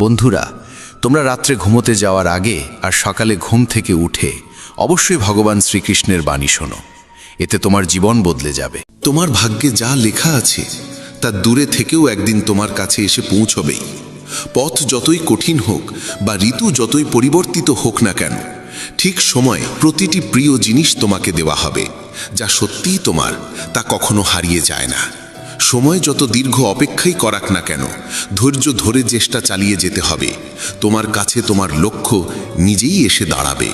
বন্ধুরা, তোমরা রাত্রে ঘুমোতে যাওয়ার আগে আর সকালে ঘুম থেকে উঠে অবশ্যই ভগবান শ্রীকৃষ্ণের বাণী শোনো। এতে তোমার জীবন বদলে যাবে। তোমার ভাগ্যে যা লেখা আছে তা দূরে থেকেও একদিন তোমার কাছে এসে পৌঁছবেই। পথ যতই কঠিন হোক বা ঋতু যতই পরিবর্তিত হোক না কেন, ঠিক সময়ে প্রতিটি প্রিয় জিনিস তোমাকে দেওয়া হবে। যা সত্যিই তোমার, তা কখনো হারিয়ে যায় না। সময় যত দীর্ঘ অপেক্ষাই করাক না কেন, ধৈর্য ধরে চেষ্টা চালিয়ে যেতে হবে। তোমার কাছে তোমার লক্ষ্য নিজেই এসে দাঁড়াবে।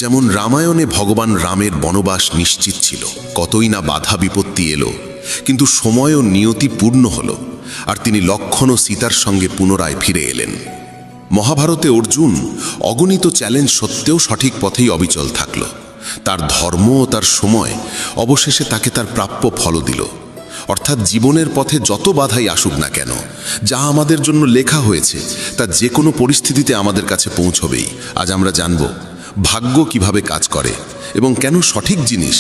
যেমন রামায়ণে ভগবান রামের বনবাস নিশ্চিত ছিল, কতই না বাধা বিপত্তি এলো, কিন্তু সময় ও নিয়তি পূর্ণ হলো, আর তিনি লক্ষ্মণ ও সীতার সঙ্গে পুনরায় ফিরে এলেন। মহাভারতে অর্জুন অগণিত চ্যালেঞ্জ সত্ত্বেও সঠিক পথেই অবিচল থাকল। তার ধর্ম ও তার সময় অবশেষে তাকে তার প্রাপ্য ফল দিল। অর্থাৎ জীবনের পথে যত বাধাই আসুক না কেন, যা আমাদের জন্য লেখা হয়েছে তা যে কোনো পরিস্থিতিতে আমাদের কাছে পৌঁছবেই। আজ আমরা জানব ভাগ্য কিভাবে কাজ করে এবং কেন সঠিক জিনিস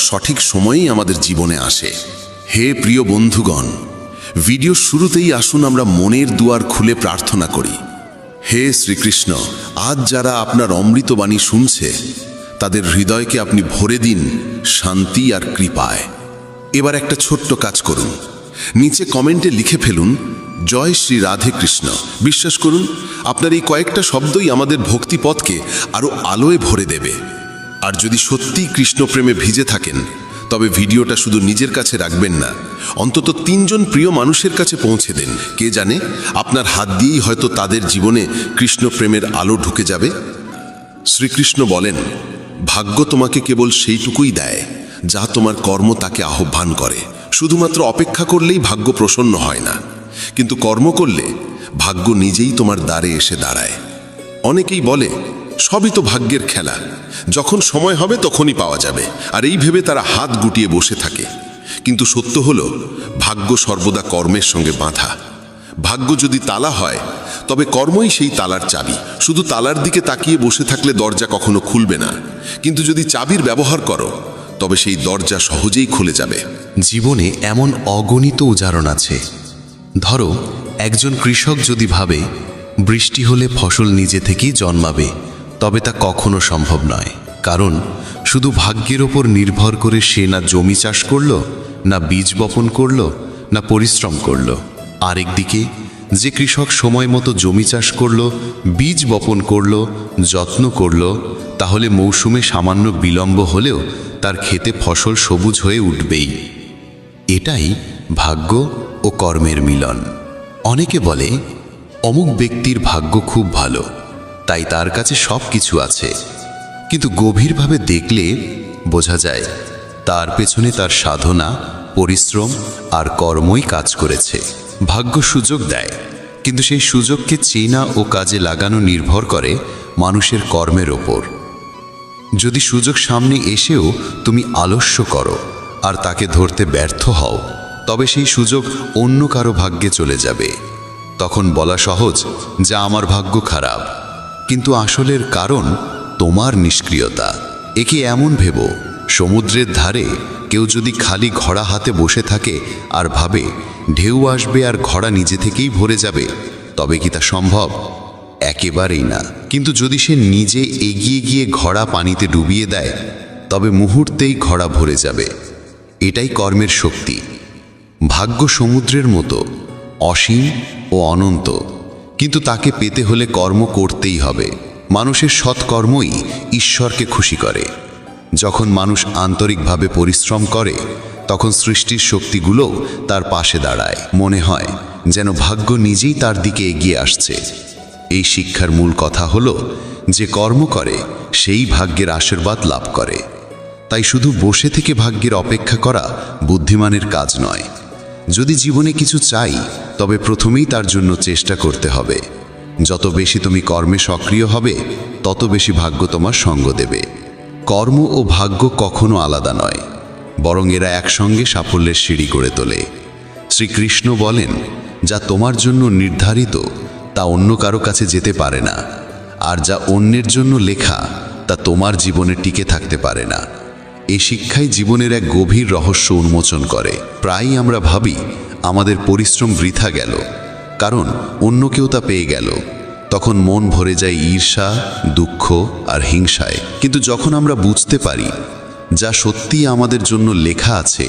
সঠিক সময়েই আমাদের জীবনে আসে। হে প্রিয় বন্ধুগণ, ভিডিও শুরুতেই আসুন আমরা মনের দুয়ার খুলে প্রার্থনা করি। হে শ্রীকৃষ্ণ, আজ যারা আপনার অমৃতবাণী শুনছে তাদের হৃদয়কে আপনি ভরে দিন শান্তি আর কৃপায়। এবার একটা ছোট্ট কাজ করুন, নিচে কমেন্টে লিখে ফেলুন জয় শ্রী রাধে কৃষ্ণ। বিশ্বাস করুন, আপনার এই কয়েকটা শব্দই আমাদের ভক্তিপথকে আরও আলোয় ভরে দেবে। আর যদি সত্যিই কৃষ্ণপ্রেমে ভিজে থাকেন, তবে ভিডিওটা শুধু নিজের কাছে রাখবেন না, অন্তত 3 জন প্রিয় মানুষের কাছে পৌঁছে দেন। কে জানে, আপনার হাত দিয়েই হয়তো তাদের জীবনে কৃষ্ণপ্রেমের আলো ঢুকে যাবে। শ্রীকৃষ্ণ বলেন, ভাগ্য তোমাকে কেবল সেইটুকুই দেয় যা তোমার কর্ম তাকে আহ্বান করে। শুধুমাত্র অপেক্ষা করলেই ভাগ্য প্রসন্ন হয় না, কিন্তু কর্ম করলে ভাগ্য নিজেই তোমার দ্বারে এসে দাঁড়ায়। অনেকেই বলে সবই তো ভাগ্যের খেলা, যখন সময় হবে তখনই পাওয়া যাবে, আর এই ভেবে তারা হাত গুটিয়ে বসে থাকে। কিন্তু সত্য হলো, ভাগ্য সর্বদা কর্মের সঙ্গে বাঁধা। ভাগ্য যদি তালা হয়, তবে কর্মই সেই তালার চাবি। শুধু তালার দিকে তাকিয়ে বসে থাকলে দরজা কখনো খুলবে না, কিন্তু যদি চাবির ব্যবহার করো তবে সেই দরজা সহজেই খুলে যাবে। জীবনে এমন অগণিত উদাহরণ আছে। ধরো, একজন কৃষক যদি ভাবে বৃষ্টি হলে ফসল নিজে থেকেই জন্মাবে, তবে তা কখনো সম্ভব নয়। কারণ শুধু ভাগ্যের ওপর নির্ভর করে সে না জমি চাষ করল, না বীজ বপন করল, না পরিশ্রম করল। আরেকদিকে যে কৃষক সময় মতো জমি চাষ করল, বীজ বপন করল, যত্ন করল, তাহলে মৌসুমে সামান্য বিলম্ব হলেও তার ক্ষেতে ফসল সবুজ হয়ে উঠবেই। এটাই ভাগ্য ও কর্মের মিলন। অনেকে বলে অমুক ব্যক্তির ভাগ্য খুব ভালো, তাই তার কাছে সব কিছু আছে, কিন্তু গভীরভাবে দেখলে বোঝা যায় তার পেছনে তার সাধনা, পরিশ্রম আর কর্মই কাজ করেছে। ভাগ্য সুযোগ দেয়, কিন্তু সেই সুযোগকে চেনা ও কাজে লাগানো নির্ভর করে মানুষের কর্মের ওপর। যদি সুযোগ সামনে এসেও তুমি আলস্য করো আর তাকে ধরতে ব্যর্থ হও, তবে সেই সুযোগ অন্য কারো ভাগ্যে চলে যাবে। তখন বলা সহজ যা আমার ভাগ্য খারাপ, কিন্তু আসলের কারণ তোমার নিষ্ক্রিয়তা। একে এমন ভেবো, সমুদ্রের ধারে কেউ যদি খালি ঘোড়া হাতে বসে থাকে আর ভাবে ঢেউ আসবে আর ঘোড়া নিজে থেকেই ভরে যাবে, তবে কি তা সম্ভব? একেবারেই না। কিন্তু যদি সে নিজে এগিয়ে গিয়ে ঘোড়া পানিতে ডুবিয়ে দেয়, তবে মুহূর্তেই ঘোড়া ভরে যাবে। এটাই কর্মের শক্তি। ভাগ্য সমুদ্রের মতো অসীম ও অনন্ত, কিন্তু তাকে পেতে হলে কর্ম করতেই হবে। মানুষের সৎকর্মই ঈশ্বরকে খুশি করে। যখন মানুষ আন্তরিকভাবে পরিশ্রম করে, তখন সৃষ্টির শক্তিগুলোও তার পাশে দাঁড়ায়। মনে হয় যেন ভাগ্য নিজেই তার দিকে এগিয়ে আসছে। এই শিক্ষার মূল কথা হলো, যে কর্ম করে সেই ভাগ্যের আশীর্বাদ লাভ করে। তাই শুধু বসে থেকে ভাগ্যের অপেক্ষা করা বুদ্ধিমানের কাজ নয়। যদি জীবনে কিছু চাই, তবে প্রথমেই তার জন্য চেষ্টা করতে হবে। যত বেশি তুমি কর্মে সক্রিয় হবে, তত বেশি ভাগ্য তোমার সঙ্গ দেবে। কর্ম ও ভাগ্য কখনো আলাদা নয়, বরং এরা একসঙ্গে সাফল্যের সিঁড়ি গড়ে তোলে। শ্রীকৃষ্ণ বলেন, যা তোমার জন্য নির্ধারিত তা অন্য কারো কাছে যেতে পারে না, আর যা অন্যের জন্য লেখা তা তোমার জীবনে টিকে থাকতে পারে না। এই শিক্ষাই জীবনের এক গভীর রহস্য উন্মোচন করে। প্রায়ই আমরা ভাবি আমাদের পরিশ্রম বৃথা গেল, কারণ অন্য কেউ তা পেয়ে গেল। তখন মন ভরে যায় ঈর্ষা, দুঃখ আর হিংসায়। কিন্তু যখন আমরা বুঝতে পারি যা সত্যিই আমাদের জন্য লেখা আছে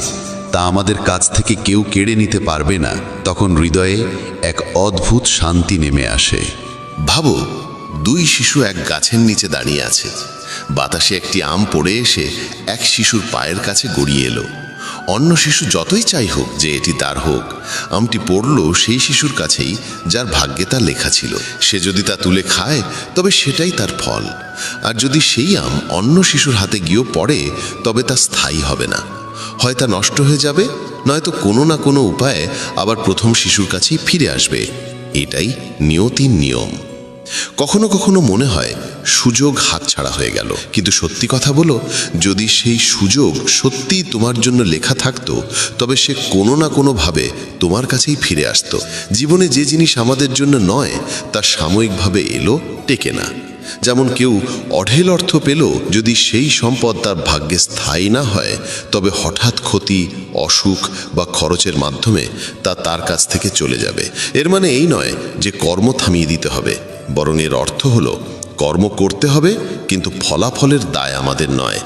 তা আমাদের কাছ থেকে কেউ কেড়ে নিতে পারবে না, তখন হৃদয়ে এক অদ্ভুত শান্তি নেমে আসে। ভাবো, দুই শিশু এক গাছের নিচে দাঁড়িয়ে আছে। বাতাসে একটি আম পড়ে এসে এক শিশুর পায়ের কাছে গড়িয়ে এলো। অন্য শিশু যতই চাই হোক যে এটি তার হোক, আমটি পড়ল সেই শিশুর কাছেই যার ভাগ্যে তা লেখা ছিল। সে যদি তা তুলে খায় তবে সেটাই তার ফল, আর যদি সেই আম অন্য শিশুর হাতে গিয়েও পড়ে তবে তা স্থায়ী হবে না। হয় তা নষ্ট হয়ে যাবে, নয়তো কোনো না কোনো উপায়ে আবার প্রথম শিশুর কাছেই ফিরে আসবে। এটাই নিয়তির নিয়ম। কখনো কখনো মনে হয় সুযোগ হাতছাড়া হয়ে গেল, কিন্তু সত্যি কথা বলো, যদি সেই সুযোগ সত্যিই তোমার জন্য লেখা থাকতো তবে সে কোনো না কোনোভাবে তোমার কাছেই ফিরে আসতো। জীবনে যে জিনিস আমাদের জন্য নয় তা সাময়িকভাবে এলো, টেকে না। যেমন কেউ অঢেল অর্থ পেল, যদি সেই সম্পদ তার ভাগ্যে স্থায়ী না হয় তবে হঠাৎ ক্ষতি, অসুখ বা খরচের মাধ্যমে তা তার কাছ থেকে চলে যাবে। এর মানে এই নয় যে কর্ম থামিয়ে দিতে হবে, বরং এর অর্থ হলো কর্ম করতে হবে, কিন্তু ফলাফলের দায় আমাদের নয়,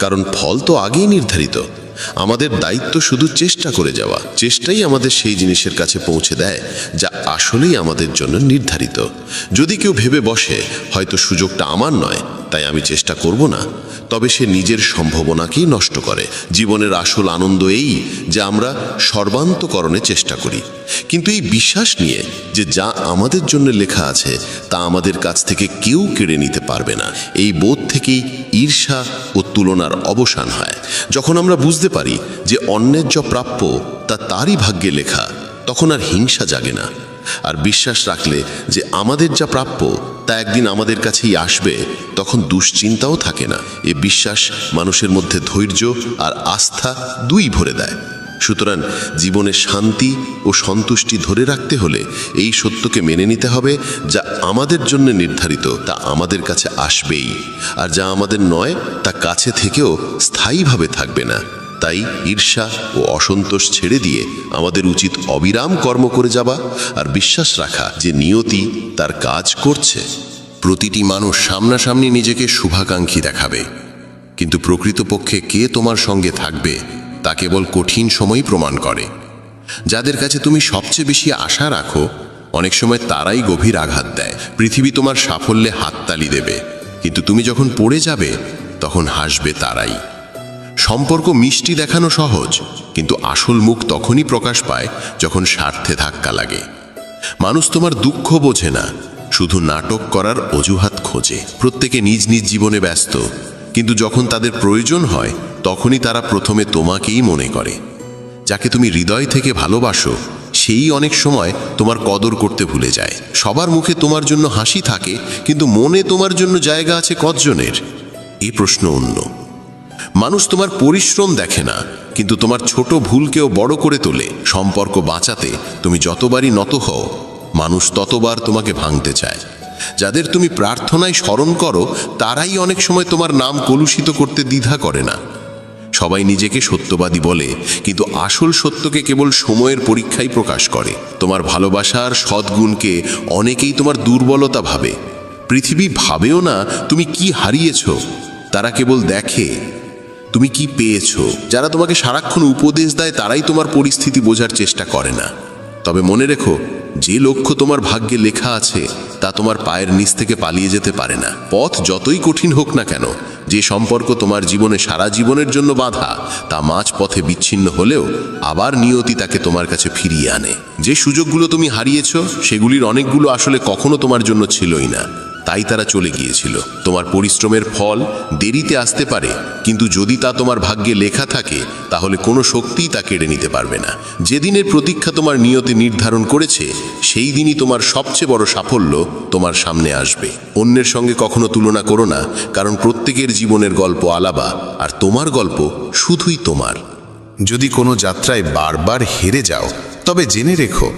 কারণ ফল তো আগেই নির্ধারিত। আমাদের দায়িত্ব শুধু চেষ্টা করে যাওয়া। চেষ্টাই আমাদের সেই জিনিসের কাছে পৌঁছে দেয় যা আসলেই আমাদের জন্য নির্ধারিত। যদি কেউ ভেবে বসে হয়তো সুযোগটা আমার নয় তাই আমি চেষ্টা করব না, তবে সে নিজের সম্ভাবনাকেই নষ্ট করে। জীবনের আসল আনন্দ এই যে আমরা সর্বান্তকরণে চেষ্টা করি, কিন্তু এই বিশ্বাস নিয়ে যে যা আমাদের জন্য লেখা আছে তা আমাদের কাছ থেকে কেউ কেড়ে নিতে পারবে না। এই বোধ থেকেই ঈর্ষা ও তুলনার অবসান হয়। যখন আমরা বুঝতে পারি যে অন্যের যা প্রাপ্য তা তারই ভাগ্যে লেখা, তখন আর হিংসা জাগে না। আর বিশ্বাস রাখলে যে আমাদের যা প্রাপ্য তা একদিন আমাদের কাছেই আসবে, তখন দুশ্চিন্তাও থাকে না। এ বিশ্বাস মানুষের মধ্যে ধৈর্য আর আস্থা দুই ভরে দেয়। সুতরাং জীবনে শান্তি ও সন্তুষ্টি ধরে রাখতে হলে এই সত্যকে মেনে নিতে হবে, যা আমাদের জন্য নির্ধারিত তা আমাদের কাছে আসবেই, আর যা আমাদের নয় তা কাছে থেকেও স্থায়ীভাবে থাকবে না। তাই ঈর্ষা ও অসন্তোষ ছেড়ে দিয়ে আমাদের উচিত অবিরাম কর্ম করে যাওয়া আর বিশ্বাস রাখা যে নিয়তি তার কাজ করছে। প্রতিটি মানুষ সামনাসামনি নিজেকে শুভাকাঙ্ক্ষী দেখাবে, কিন্তু প্রকৃতপক্ষে কে তোমার সঙ্গে থাকবে তা কেবল কঠিন সময়ই প্রমাণ করে। যাদের কাছে তুমি সবচেয়ে বেশি আশা রাখো অনেক সময় তারাই গভীর আঘাত দেয়। পৃথিবী তোমার সাফল্যে হাততালি দেবে, কিন্তু তুমি যখন পড়ে যাবে তখন হাসবে তারাই। সম্পর্ক মিষ্টি দেখানো সহজ, কিন্তু আসল মুখ তখনই প্রকাশ পায় যখন স্বার্থে ধাক্কা লাগে। মানুষ তোমার দুঃখ বোঝে না, শুধু নাটক করার অজুহাত খোঁজে। প্রত্যেকে নিজ নিজ জীবনে ব্যস্ত, কিন্তু যখন তাদের প্রয়োজন হয় তখনই তারা প্রথমে তোমাকেই মনে করে। যাকে তুমি হৃদয় থেকে ভালোবাসো সেই অনেক সময় তোমার কদর করতে ভুলে যায়। সবার মুখে তোমার জন্য হাসি থাকে, কিন্তু মনে তোমার জন্য জায়গা আছে কতজনের? এই প্রশ্ন অন্য। মানুষ তোমার পরিশ্রম দেখে না, কিন্তু তোমার ছোট ভুলকেও বড় করে তোলে। সম্পর্ক বাঁচাতে তুমি যতবারই নত হও, মানুষ ততবার তোমাকে ভাঙতে চায়। যাদের তুমি প্রার্থনায় স্মরণ করো তারাই অনেক সময় তোমার নাম কলুষিত করতে দ্বিধা করে না। সবাই নিজেকে সত্যবাদী বলে, কিন্তু আসল সত্যকে কেবল সময়ের পরীক্ষাই প্রকাশ করে। তোমার ভালোবাসার সদ্গুণকে অনেকেই তোমার দুর্বলতা ভাবে। পৃথিবী ভাবেও না তুমি কি হারিয়েছ, তারা কেবল দেখে তুমি কি পেয়েছ। যারা তোমাকে সারাক্ষণ উপদেশ দেয় তারাই তোমার পরিস্থিতি বোঝার চেষ্টা করে না। তবে মনে রেখো, যে লক্ষ্য তোমার ভাগ্যে লেখা আছে তা তোমার পায়ের নিচ থেকে পালিয়ে যেতে পারে না। পথ যতই কঠিন হোক না কেন, যে সম্পর্ক তোমার জীবনে সারা জীবনের জন্য বাঁধা তা মাঝ পথে বিচ্ছিন্ন হলেও আবার নিয়তি তাকে তোমার কাছে ফিরিয়ে আনে। যে সুযোগগুলো তুমি হারিয়েছ সেগুলির অনেকগুলো আসলে কখনো তোমার জন্য ছিলই না, তাই তারা চলে গিয়েছিল। তোমার পরিশ্রমের ফল দেরিতে আসতে পারে, কিন্তু যদি তা তোমার ভাগ্যে লেখা থাকে তাহলে কোনো শক্তিই তা কেড়ে নিতে পারবে না। যেদিনের প্রতীক্ষা তোমার নিয়তি নির্ধারণ করেছে সেই দিনই তোমার সবচেয়ে বড় সাফল্য তোমার সামনে আসবে। অন্যের সঙ্গে কখনো তুলনা করো না, কারণ প্রত্যেকের জীবনের গল্প আলাদা, আর তোমার গল্প শুধুই তোমার। যদি কোনো যাত্রায় বারবার হেরে যাও তবে জেনে রেখো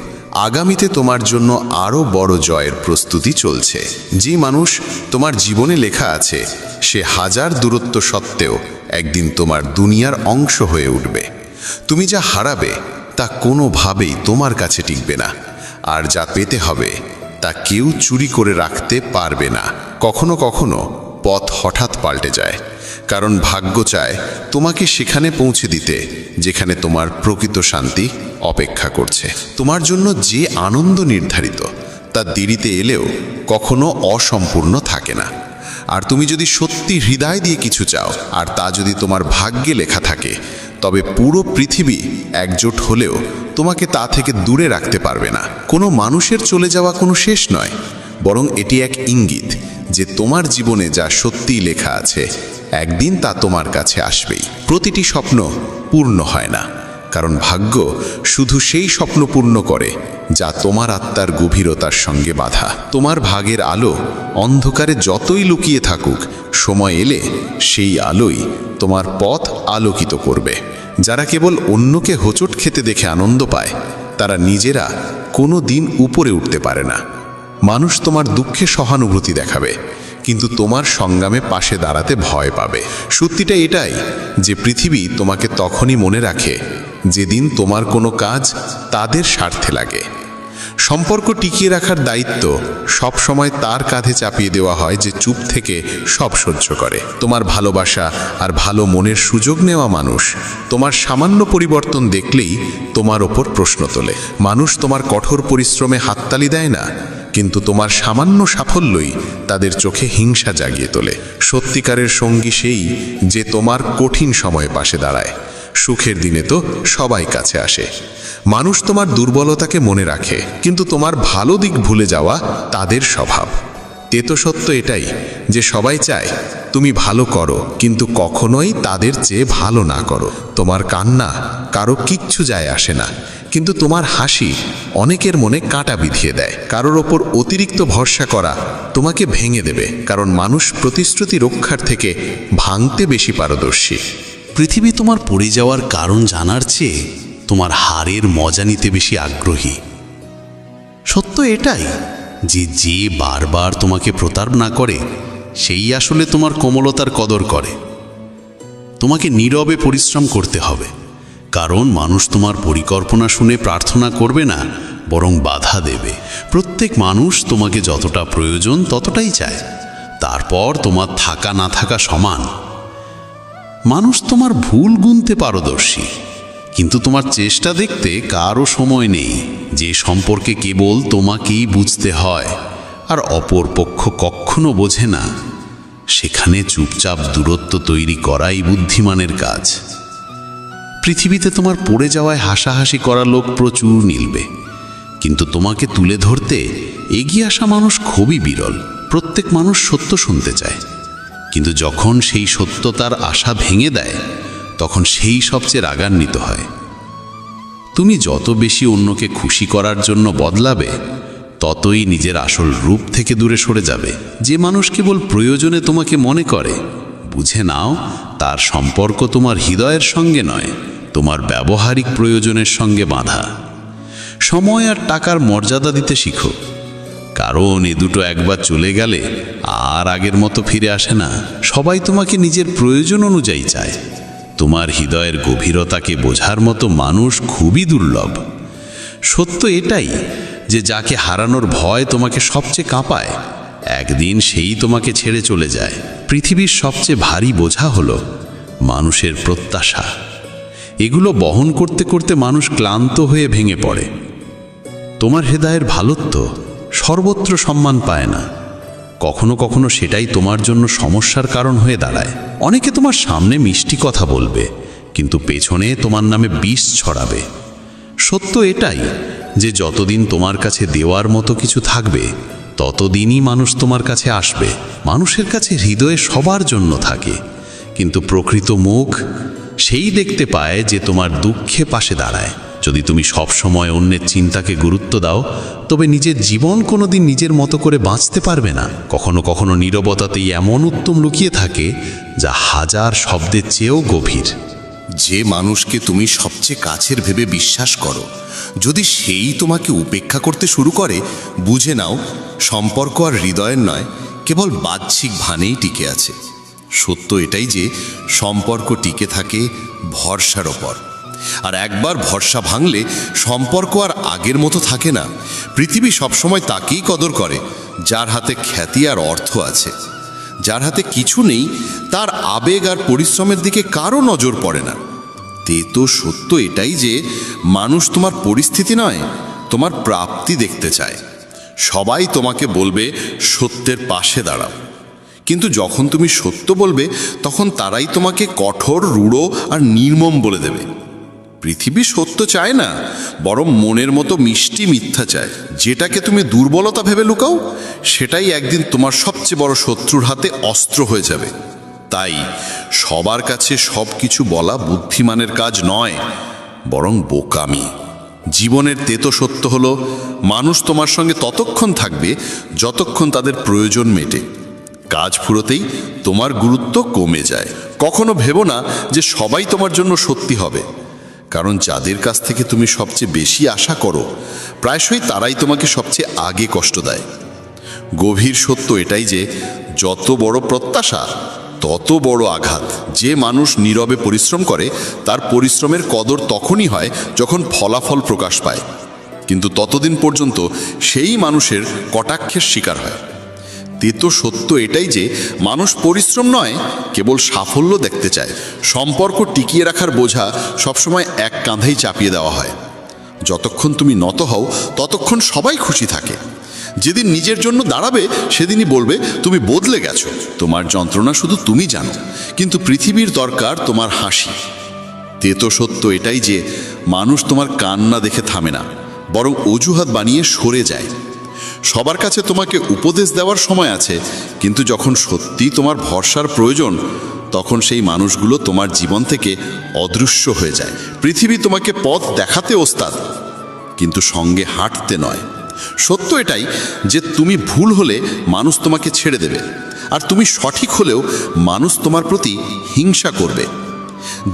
আগামীতে তোমার জন্য আরও বড় জয়ের প্রস্তুতি চলছে। যে মানুষ তোমার জীবনে লেখা আছে সে হাজার দূরত্ব সত্ত্বেও একদিন তোমার দুনিয়ার অংশ হয়ে উঠবে। তুমি যা হারাবে তা কোনোভাবেই তোমার কাছে টিকবে না, আর যা পেতে হবে তা কেউ চুরি করে রাখতে পারবে না। কখনো কখনো পথ হঠাৎ পাল্টে যায়, কারণ ভাগ্য চায় তোমাকে সেখানে পৌঁছে দিতে যেখানে তোমার প্রকৃত শান্তি অপেক্ষা করছে। তোমার জন্য যে আনন্দ নির্ধারিত তা দেরিতে এলেও কখনো অসম্পূর্ণ থাকে না। আর তুমি যদি সত্যি হৃদয় দিয়ে কিছু চাও, আর তা যদি তোমার ভাগ্যে লেখা থাকে, তবে পুরো পৃথিবী একজোট হলেও তোমাকে তা থেকে দূরে রাখতে পারবে না। কোনো মানুষের চলে যাওয়া কোনো শেষ নয়, বরং এটি এক ইঙ্গিত যে তোমার জীবনে যা সত্যিই লেখা আছে একদিন তা তোমার কাছে আসবেই। প্রতিটি স্বপ্ন পূর্ণ হয় না, কারণ ভাগ্য শুধু সেই স্বপ্ন পূর্ণ করে যা তোমার আত্মার গভীরতার সঙ্গে বাঁধা। তোমার ভাগের আলো অন্ধকারে যতই লুকিয়ে থাকুক, সময় এলে সেই আলোই তোমার পথ আলোকিত করবে। যারা কেবল অন্যকে হোঁচট খেতে দেখে আনন্দ পায়, তারা নিজেরা কোনো দিন উপরে উঠতে পারে না। মানুষ তোমার দুঃখে সহানুভূতি দেখাবে, কিন্তু তোমার সংগ্রামে পাশে দাঁড়াতে ভয় পাবে। সত্যিটা এটাই যে পৃথিবী তোমাকে তখনই মনে রাখে যেদিন তোমার কোনো কাজ তাদের স্বার্থে লাগে। সম্পর্ক টিকিয়ে রাখার দায়িত্ব সব সময় তার কাঁধে চাপিয়ে দেওয়া হয় যে চুপ থেকে সব সহ্য করে। তোমার ভালোবাসা আর ভালো মনের সুযোগ নেওয়া মানুষ তোমার সামান্য পরিবর্তন দেখলেই তোমার ওপর প্রশ্ন তোলে। মানুষ তোমার কঠোর পরিশ্রমে হাততালি দেয় না, কিন্তু তোমার সামান্য সাফল্যই তাদের চোখে হিংসা জাগিয়ে তোলে। সত্যিকারের সঙ্গী সেই যে তোমার কঠিন সময়ে পাশে দাঁড়ায়। সুখের দিনে তো সবাই কাছে আসে। মানুষ তোমার দুর্বলতাকে মনে রাখে, কিন্তু তোমার ভালো দিক ভুলে যাওয়া তাদের স্বভাব। তেতো সত্য এটাই যে সবাই চায় তুমি ভালো করো, কিন্তু কখনোই তাদের চেয়ে ভালো না করো। তোমার কান্না কারো কিচ্ছু যায় আসে না, কিন্তু তোমার হাসি অনেকের মনে কাঁটা বিঁধিয়ে দেয়। কারোর ওপর অতিরিক্ত ভরসা করা তোমাকে ভেঙে দেবে, কারণ মানুষ প্রতিশ্রুতি রক্ষার থেকে ভাঙতে বেশি পারদর্শী। পৃথিবী তোমার পড়ে যাওয়ার কারণ জানার চেয়ে তোমার হারের মজা নিতে বেশি আগ্রহী। সত্য এটাই যে যে বারবার তোমাকে প্রতারণা করে সেই আসলে তোমার কোমলতার কদর করে। তোমাকে নীরবে পরিশ্রম করতে হবে, কারণ মানুষ তোমার পরিকল্পনা শুনে প্রার্থনা করবে না, বরং বাধা দেবে। প্রত্যেক মানুষ তোমাকে যতটা প্রয়োজন ততটাই চায়, তারপর তোমার থাকা না থাকা সমান। মানুষ তোমার ভুল গুনতে পারদর্শী, কিন্তু তোমার চেষ্টা দেখতে কারও সময় নেই। যে সম্পর্কে কেবল তোমাকেই বুঝতে হয় আর অপর পক্ষ কখনো বোঝে না, সেখানে চুপচাপ দূরত্ব তৈরি করাই বুদ্ধিমানের কাজ। পৃথিবীতে তোমার পড়ে যাওয়ায় হাসাহাসি করা লোক প্রচুর মিলবে, কিন্তু তোমাকে তুলে ধরতে এগিয়ে আসা মানুষ খুবই বিরল। প্রত্যেক মানুষ সত্য শুনতে চায়, কিন্তু যখন সেই সত্য তার আশা ভেঙে দেয়, তখন সেই সবচেয়ে রাগান্বিত হয়। তুমি যত বেশি অন্যকে খুশি করার জন্য বদলাবে, ততই নিজের আসল রূপ থেকে দূরে সরে যাবে। যে মানুষ কেবল প্রয়োজনে তোমাকে মনে করে, বুঝে নাও তার সম্পর্ক তোমার হৃদয়ের সঙ্গে নয়, তোমার ব্যবহারিক প্রয়োজনের সঙ্গে বাঁধা। সময় আর টাকার মর্যাদা দিতে শিখো, কারণ এ দুটো একবার চলে গেলে আর আগের মতো ফিরে আসে না। সবাই তোমাকে নিজের প্রয়োজন অনুযায়ী চায়। তোমার হৃদয়ের গভীরতাকে বোঝার মতো মানুষ খুবই দুর্লভ। সত্য এটাই যে যাকে হারানোর ভয় তোমাকে সবচেয়ে কাঁপায়, একদিন সেই তোমাকে ছেড়ে চলে যায়। পৃথিবীর সবচেয়ে ভারী বোঝা হলো মানুষের প্রত্যাশা। এগুলো বহন করতে করতে মানুষ ক্লান্ত হয়ে ভেঙে পড়ে। তোমার হৃদয়ের ভালোত্ব সর্বত্র সম্মান পায় না। কখনো কখনো সেটাই তোমার জন্য সমস্যার কারণ হয়ে দাঁড়ায়। অনেকে তোমার সামনে মিষ্টি কথা বলবে, কিন্তু পেছনে তোমার নামে বিষ ছড়াবে। সত্য এটাই যে যতদিন তোমার কাছে দেওয়ার মতো কিছু থাকবে, ততদিনই মানুষ তোমার কাছে আসবে। মানুষের কাছে হৃদয়ে সবার জন্য থাকে, কিন্তু প্রকৃত মুখ সেই দেখতে পায় যে তোমার দুঃখে পাশে দাঁড়ায়। যদি তুমি সব সময় অন্যের চিন্তাকে গুরুত্ব দাও, তবে নিজের জীবন কোনোদিন নিজের মতো করে বাঁচতে পারবে না। কখনো কখনো নীরবতাতেই এমন উত্তম লুকিয়ে থাকে যা হাজার শব্দের চেয়েও গভীর। যে মানুষকে তুমি সবচেয়ে কাছের ভেবে বিশ্বাস করো, যদি সেই তোমাকে উপেক্ষা করতে শুরু করে, বুঝে নাও সম্পর্ক আর হৃদয়ের নয়, কেবল বাহ্যিক ভানেই টিকে আছে। সত্য এটাই যে সম্পর্ক টিকে থাকে ভরসার ওপর, আর একবার ভরসা ভাঙলে সম্পর্ক আর আগের মতো থাকে না। পৃথিবী সবসময় তাকেই কদর করে যার হাতে খ্যাতি আর অর্থ আছে। যার হাতে কিছু নেই তার আবেগ আর পরিশ্রমের দিকে কারো নজর পড়ে না। তো সত্য এটাই যে মানুষ তোমার পরিস্থিতি নয়, তোমার প্রাপ্তি দেখতে চায়। সবাই তোমাকে বলবে সত্যের পাশে দাঁড়াও, কিন্তু যখন তুমি সত্য বলবে তখন তারাই তোমাকে কঠোর, রূঢ় আর নির্মম বলে দেবে। পৃথিবী সত্য চায় না, বরং মনের মতো মিষ্টি মিথ্যা চায়। যেটাকে তুমি দুর্বলতা ভেবে লুকাও, সেটাই একদিন তোমার সবচেয়ে বড় শত্রুর হাতে অস্ত্র হয়ে যাবে। তাই সবার কাছে সব কিছু বলা বুদ্ধিমানের কাজ নয়, বরং বোকামি। জীবনের তেতো সত্য হলো মানুষ তোমার সঙ্গে ততক্ষণ থাকবে যতক্ষণ তাদের প্রয়োজন মেটে। কাজ ফুরোতেই তোমার গুরুত্ব কমে যায়। কখনো ভেবো না যে সবাই তোমার জন্য সত্যি হবে, কারণ যাদের কাছ থেকে তুমি সবচেয়ে বেশি আশা করো প্রায়শই তারাই তোমাকে সবচেয়ে আগে কষ্ট দেয়। গভীর সত্য এটাই যে যত বড় প্রত্যাশা তত বড় আঘাত। যে মানুষ নীরবে পরিশ্রম করে তার পরিশ্রমের কদর তখনই হয় যখন ফলাফল প্রকাশ পায়, কিন্তু ততদিন পর্যন্ত সেই মানুষের কটাক্ষের শিকার হয়। তেতো সত্য এটাই যে মানুষ পরিশ্রম নয়, কেবল সাফল্য দেখতে চায়। সম্পর্ক টিকিয়ে রাখার বোঝা সবসময় এক কাঁধেই চাপিয়ে দেওয়া হয়। যতক্ষণ তুমি নত হও ততক্ষণ সবাই খুশি থাকে। যেদিন নিজের জন্য দাঁড়াবে সেদিনই বলবে তুমি বদলে গেছো। তোমার যন্ত্রণা শুধু তুমি জানো, কিন্তু পৃথিবীর দরকার তোমার হাসি। তেতো সত্য এটাই যে মানুষ তোমার কান্না দেখে থামে না, বরং অজুহাত বানিয়ে সরে যায়। সবার কাছে তোমাকে উপদেশ দেওয়ার সময় আছে, কিন্তু যখন সত্যি তোমার ভরসার প্রয়োজন তখন সেই মানুষগুলো তোমার জীবন থেকে অদৃশ্য হয়ে যায়। পৃথিবী তোমাকে পথ দেখাতে ওস্তাদ, কিন্তু সঙ্গে হাঁটতে নয়। সত্য এটাই যে তুমি ভুল হলে মানুষ তোমাকে ছেড়ে দেবে, আর তুমি সঠিক হলেও মানুষ তোমার প্রতি হিংসা করবে।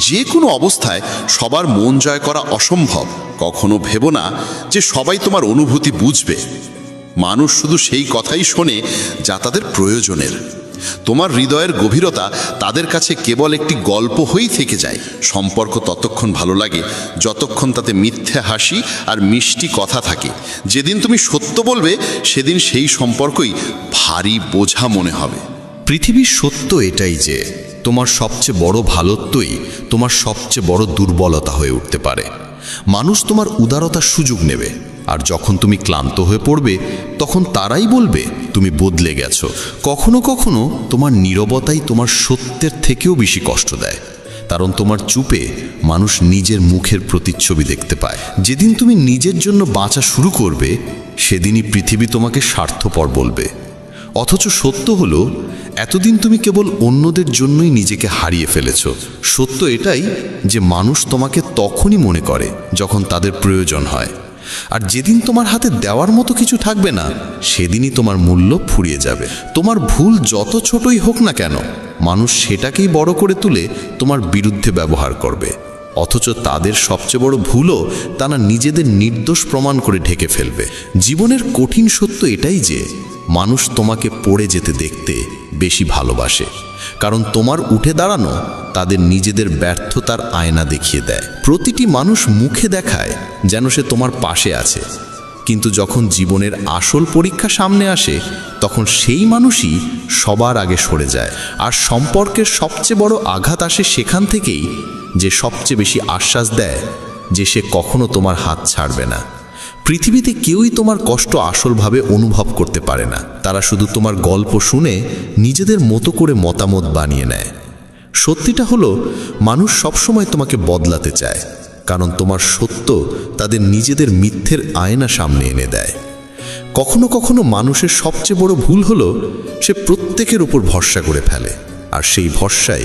যে কোনো অবস্থায় সবার মন জয় করা অসম্ভব। কখনো ভেবো না যে সবাই তোমার অনুভূতি বুঝবে। মানুষ শুধু সেই কথাই শোনে যা তাদের প্রয়োজনের। তোমার হৃদয়ের গভীরতা তাদের কাছে কেবল একটি গল্প হয়েই থেকে যায়। সম্পর্ক ততক্ষণ ভালো লাগে যতক্ষণ তাতে মিথ্যে হাসি আর মিষ্টি কথা থাকে। যেদিন তুমি সত্য বলবে সেদিন সেই সম্পর্কই ভারী বোঝা মনে হবে। পৃথিবীর সত্য এটাই যে তোমার সবচেয়ে বড় ভালোত্বই তোমার সবচেয়ে বড় দুর্বলতা হয়ে উঠতে পারে। মানুষ তোমার উদারতার সুযোগ নেবে, আর যখন তুমি ক্লান্ত হয়ে পড়বে তখন তারাই বলবে তুমি বদলে গেছো। কখনো কখনো তোমার নীরবতাই তোমার সত্যের থেকেও বেশি কষ্ট দেয়, কারণ তোমার চুপে মানুষ নিজের মুখের প্রতিচ্ছবি দেখতে পায়। যেদিন তুমি নিজের জন্য বাঁচা শুরু করবে সেদিনই পৃথিবী তোমাকে স্বার্থপর বলবে। অথচ সত্য হলো এতদিন তুমি কেবল অন্যদের জন্যই নিজেকে হারিয়ে ফেলেছ। সত্য এটাই যে মানুষ তোমাকে তখনই মনে করে যখন তাদের প্রয়োজন হয়, আর যেদিন তোমার হাতে দেওয়ার মতো কিছু থাকবে না সেদিনই তোমার মূল্য ফুরিয়ে যাবে। তোমার ভুল যত ছোটই হোক না কেন, মানুষ সেটাকেই বড় করে তুলে তোমার বিরুদ্ধে ব্যবহার করবে। অথচ তাদের সবচেয়ে বড় ভুলও তারা নিজেদের নির্দোষ প্রমাণ করে ঢেকে ফেলবে। জীবনের কঠিন সত্য এটাই যে মানুষ তোমাকে পড়ে যেতে দেখতে বেশি ভালোবাসে, কারণ তোমার উঠে দাঁড়ানো তাদের নিজেদের ব্যর্থতার আয়না দেখিয়ে দেয়। প্রতিটি মানুষ মুখে দেখায় যেন সে তোমার পাশে আছে, কিন্তু যখন জীবনের আসল পরীক্ষা সামনে আসে তখন সেই মানুষই সবার আগে সরে যায়। আর সম্পর্কের সবচেয়ে বড় আঘাত আসে সেখান থেকেই যে সবচেয়ে বেশি আশ্বাস দেয় যে সে কখনো তোমার হাত ছাড়বে না। পৃথিবীতে কেউই তোমার কষ্ট আসলভাবে অনুভব করতে পারে না। তারা শুধু তোমার গল্প শুনে নিজেদের মতো করে মতামত বানিয়ে নেয়। সত্যিটা হলো মানুষ সবসময় তোমাকে বদলাতে চায়, কারণ তোমার সত্য তাদের নিজেদের মিথ্যের আয়না সামনে এনে দেয়। কখনো কখনো মানুষের সবচেয়ে বড় ভুল হলো সে প্রত্যেকের উপর ভরসা করে ফেলে, আর সেই ভরসাই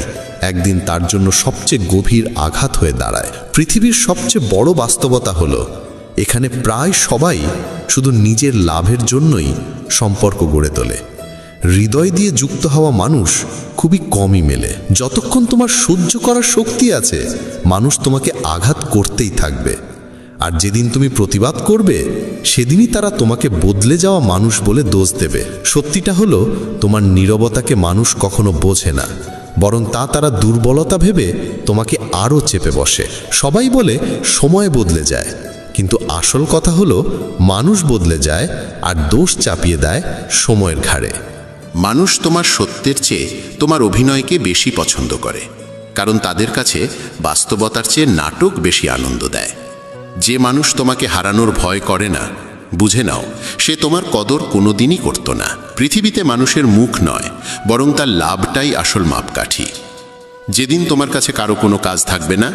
একদিন তার জন্য সবচেয়ে গভীর আঘাত হয়ে দাঁড়ায়। পৃথিবীর সবচেয়ে বড় বাস্তবতা হলো এখানে প্রায় সবাই শুধু নিজের লাভের জন্যই সম্পর্ক গড়ে তোলে। হৃদয় দিয়ে যুক্ত হওয়া মানুষ খুবই কমই মেলে। যতক্ষণ তোমার সহ্য করার শক্তি আছে মানুষ তোমাকে আঘাত করতেই থাকবে, আর যেদিন তুমি প্রতিবাদ করবে সেদিনই তারা তোমাকে বদলে যাওয়া মানুষ বলে দোষ দেবে। সত্যিটা হলো তোমার নীরবতাকে মানুষ কখনো বোঝে না, বরং তা তারা দুর্বলতা ভেবে তোমাকে আরও চেপে বসে। সবাই বলে সময় বদলে যায়, কিন্তু আসল কথা হলো মানুষ বদলে যায় আর দোষ চাপিয়ে দেয় সময়ের ঘাড়ে। মানুষ তোমার সত্যের চেয়ে তোমার অভিনয়কে বেশি পছন্দ করে, কারণ তাদের কাছে বাস্তবতার চেয়ে নাটক বেশি আনন্দ দেয়। যে মানুষ তোমাকে হারানোর ভয় করে না, বুঝে নাও সে তোমার কদর কোনোদিনই করত না। পৃথিবীতে মানুষের মুখ নয়, বরং তার লাভটাই আসল মাপকাঠি। যেদিন তোমার কাছে কারো কোনো কাজ থাকবে না,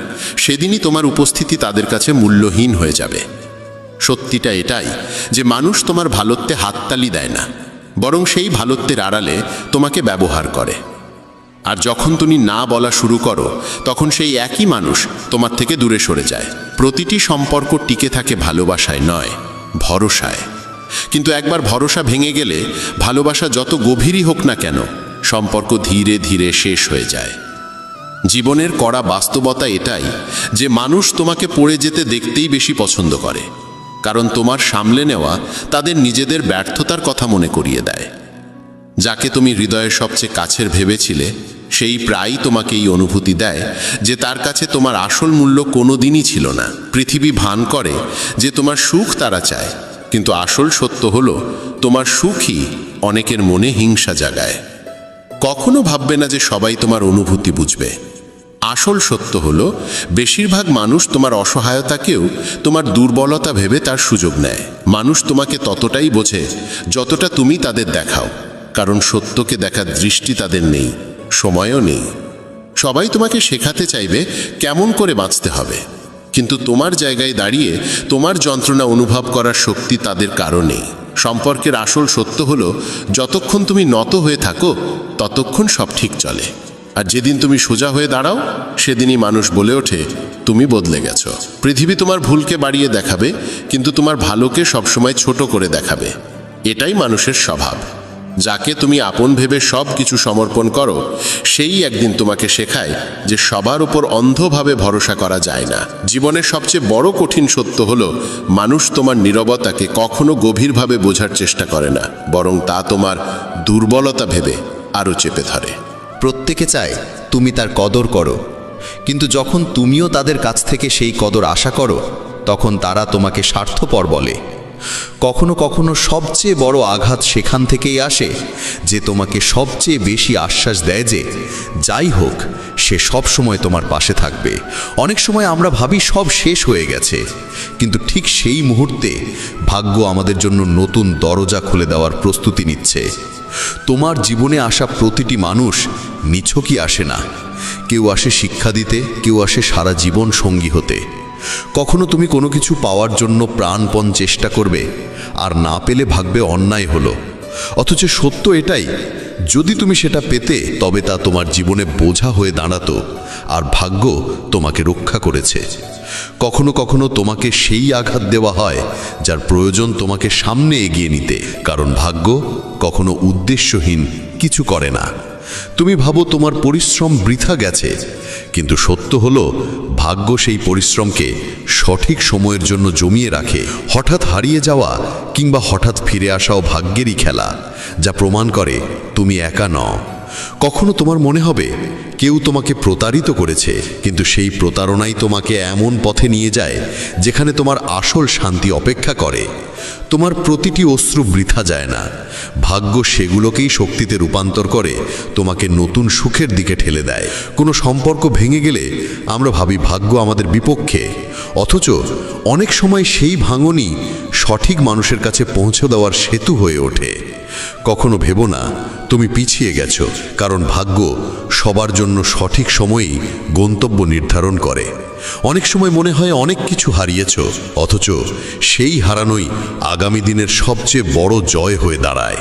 সেদিনই তোমার উপস্থিতি তাদের কাছে মূল্যহীন হয়ে যাবে। সত্যিটা এটাই যে মানুষ তোমার ভালোত্বে হাততালি দেয় না, বরং সেই ভালোত্বের আড়ালে তোমাকে ব্যবহার করে। আর যখন তুমি না বলা শুরু করো, তখন সেই একই মানুষ তোমার থেকে দূরে সরে যায়। প্রতিটি সম্পর্ক টিকে থাকে ভালোবাসায় নয়, ভরসায়। কিন্তু একবার ভরসা ভেঙে গেলে ভালোবাসা যত গভীরই হোক না কেন, সম্পর্ক ধীরে ধীরে শেষ হয়ে যায়। জীবনের কড়া বাস্তবতা এটাই যে মানুষ তোমাকে পড়ে যেতে দেখতেই বেশি পছন্দ করে, কারণ তোমার সামলে নেওয়া তাদের নিজেদের ব্যর্থতার কথা মনে করিয়ে দেয়। যাকে তুমি হৃদয়ের সবচেয়ে কাছের ভেবেছিলে, সেই প্রায়ই তোমাকে এই অনুভূতি দেয় যে তার কাছে তোমার আসল মূল্য কোনোদিনই ছিল না। পৃথিবী ভান করে যে তোমার সুখ তারা চায়, কিন্তু আসল সত্য হলো তোমার সুখই অনেকের মনে হিংসা জাগায়। কখনো ভাববে না যে সবাই তোমার অনুভূতি বুঝবে। আসল সত্য হলো বেশিরভাগ মানুষ তোমার অসহায়তাকেও তোমার দুর্বলতা ভেবে তার সুযোগ নেয়। মানুষ তোমাকে ততটাই বোঝে যতটা তুমি তাদের দেখাও, কারণ সত্যকে দেখার দৃষ্টি তাদের নেই, সময়ও নেই। সবাই তোমাকে শেখাতে চাইবে কেমন করে বাঁচতে হবে, কিন্তু তোমার জায়গায় দাঁড়িয়ে তোমার যন্ত্রণা অনুভব করার শক্তি তাদের কারো নেই। সম্পর্কের আসল সত্য হলো যতক্ষণ তুমি নত হয়ে থাকো, ততক্ষণ সব ঠিক চলে। আর যেদিন তুমি সোজা হয়ে দাঁড়াও, সেদিনই মানুষ বলে ওঠে তুমি বদলে গেছো। পৃথিবী তোমার ভুলকে বাড়িয়ে দেখাবে, কিন্তু তোমার ভালোকে সবসময় ছোট করে দেখাবে। এটাই মানুষের স্বভাব। যাকে তুমি আপন ভেবে সব কিছু সমর্পণ করো, সেই একদিন তোমাকে শেখায় যে সবার উপর অন্ধভাবে ভরসা করা যায় না। জীবনের সবচেয়ে বড় কঠিন সত্য হলো মানুষ তোমার নীরবতাকে কখনো গভীরভাবে বোঝার চেষ্টা করে না, বরং তা তোমার দুর্বলতা ভেবে আরও চেপে ধরে। প্রত্যেকে চায় তুমি তার কদর করো, কিন্তু যখন তুমিও তাদের কাছ থেকে সেই কদর আশা করো, তখন তারা তোমাকে স্বার্থপর বলে। কখনো কখনো সবচেয়ে বড় আঘাত সেখান থেকেই আসে যে তোমাকে সবচেয়ে বেশি আশ্বাস দেয় যে যাই হোক সে সব সময় তোমার পাশে থাকবে। অনেক সময় আমরা ভাবি সব শেষ হয়ে গেছে, কিন্তু ঠিক সেই মুহূর্তে ভাগ্য আমাদের জন্য নতুন দরজা খুলে দেওয়ার প্রস্তুতি নিচ্ছে। তোমার জীবনে আসা প্রতিটি মানুষ নিছকই আসে না। কেউ আসে শিক্ষা দিতে, কেউ আসে সারা জীবন সঙ্গী হতে। কখনো তুমি কোনো কিছু পাওয়ার জন্য প্রাণপণ চেষ্টা করবে, আর না পেলে ভাববে অন্যায় হলো। অথচ সত্য এটাই, যদি তুমি সেটা পেতে তবে তা তোমার জীবনে বোঝা হয়ে দাঁড়াতো, আর ভাগ্য তোমাকে রক্ষা করেছে। কখনো কখনো তোমাকে সেই আঘাত দেওয়া হয় যার প্রয়োজন তোমাকে সামনে এগিয়ে নিতে, কারণ ভাগ্য কখনো উদ্দেশ্যহীন কিছু করে না। তুমি ভাবো তোমার পরিশ্রম বৃথা গেছে, কিন্তু সত্য হলো ভাগ্য সেই পরিশ্রমকে সঠিক সময়ের জন্য জমিয়ে রাখে। হঠাৎ হারিয়ে যাওয়া কিংবা হঠাৎ ফিরে আসাও ভাগ্যেরই খেলা, যা প্রমাণ করে তুমি একা নও। কখনো তোমার মনে হবে কেউ তোমাকে প্রতারিত করেছে, কিন্তু সেই প্রতারণাই তোমাকে এমন পথে নিয়ে যায় যেখানে তোমার আসল শান্তি অপেক্ষা করে। তোমার প্রতিটি অশ্রু বৃথা যায় না, ভাগ্য সেগুলোকেই শক্তিতে রূপান্তর করে তোমাকে নতুন সুখের দিকে ঠেলে দেয়। কোনো সম্পর্ক ভেঙে গেলে আমরা ভাবি ভাগ্য আমাদের বিপক্ষে, অথচ অনেক সময় সেই ভাঙনই সঠিক মানুষের কাছে পৌঁছে দেওয়ার সেতু হয়ে ওঠে। কখনো ভেবো না তুমি পিছিয়ে গেছো, কারণ ভাগ্য সবার জন্য সঠিক সময়েই গন্তব্য নির্ধারণ করে। অনেক সময় মনে হয় অনেক কিছু হারিয়েছ, অথচ সেই হারানোই আগামী দিনের সবচেয়ে বড় জয় হয়ে দাঁড়ায়।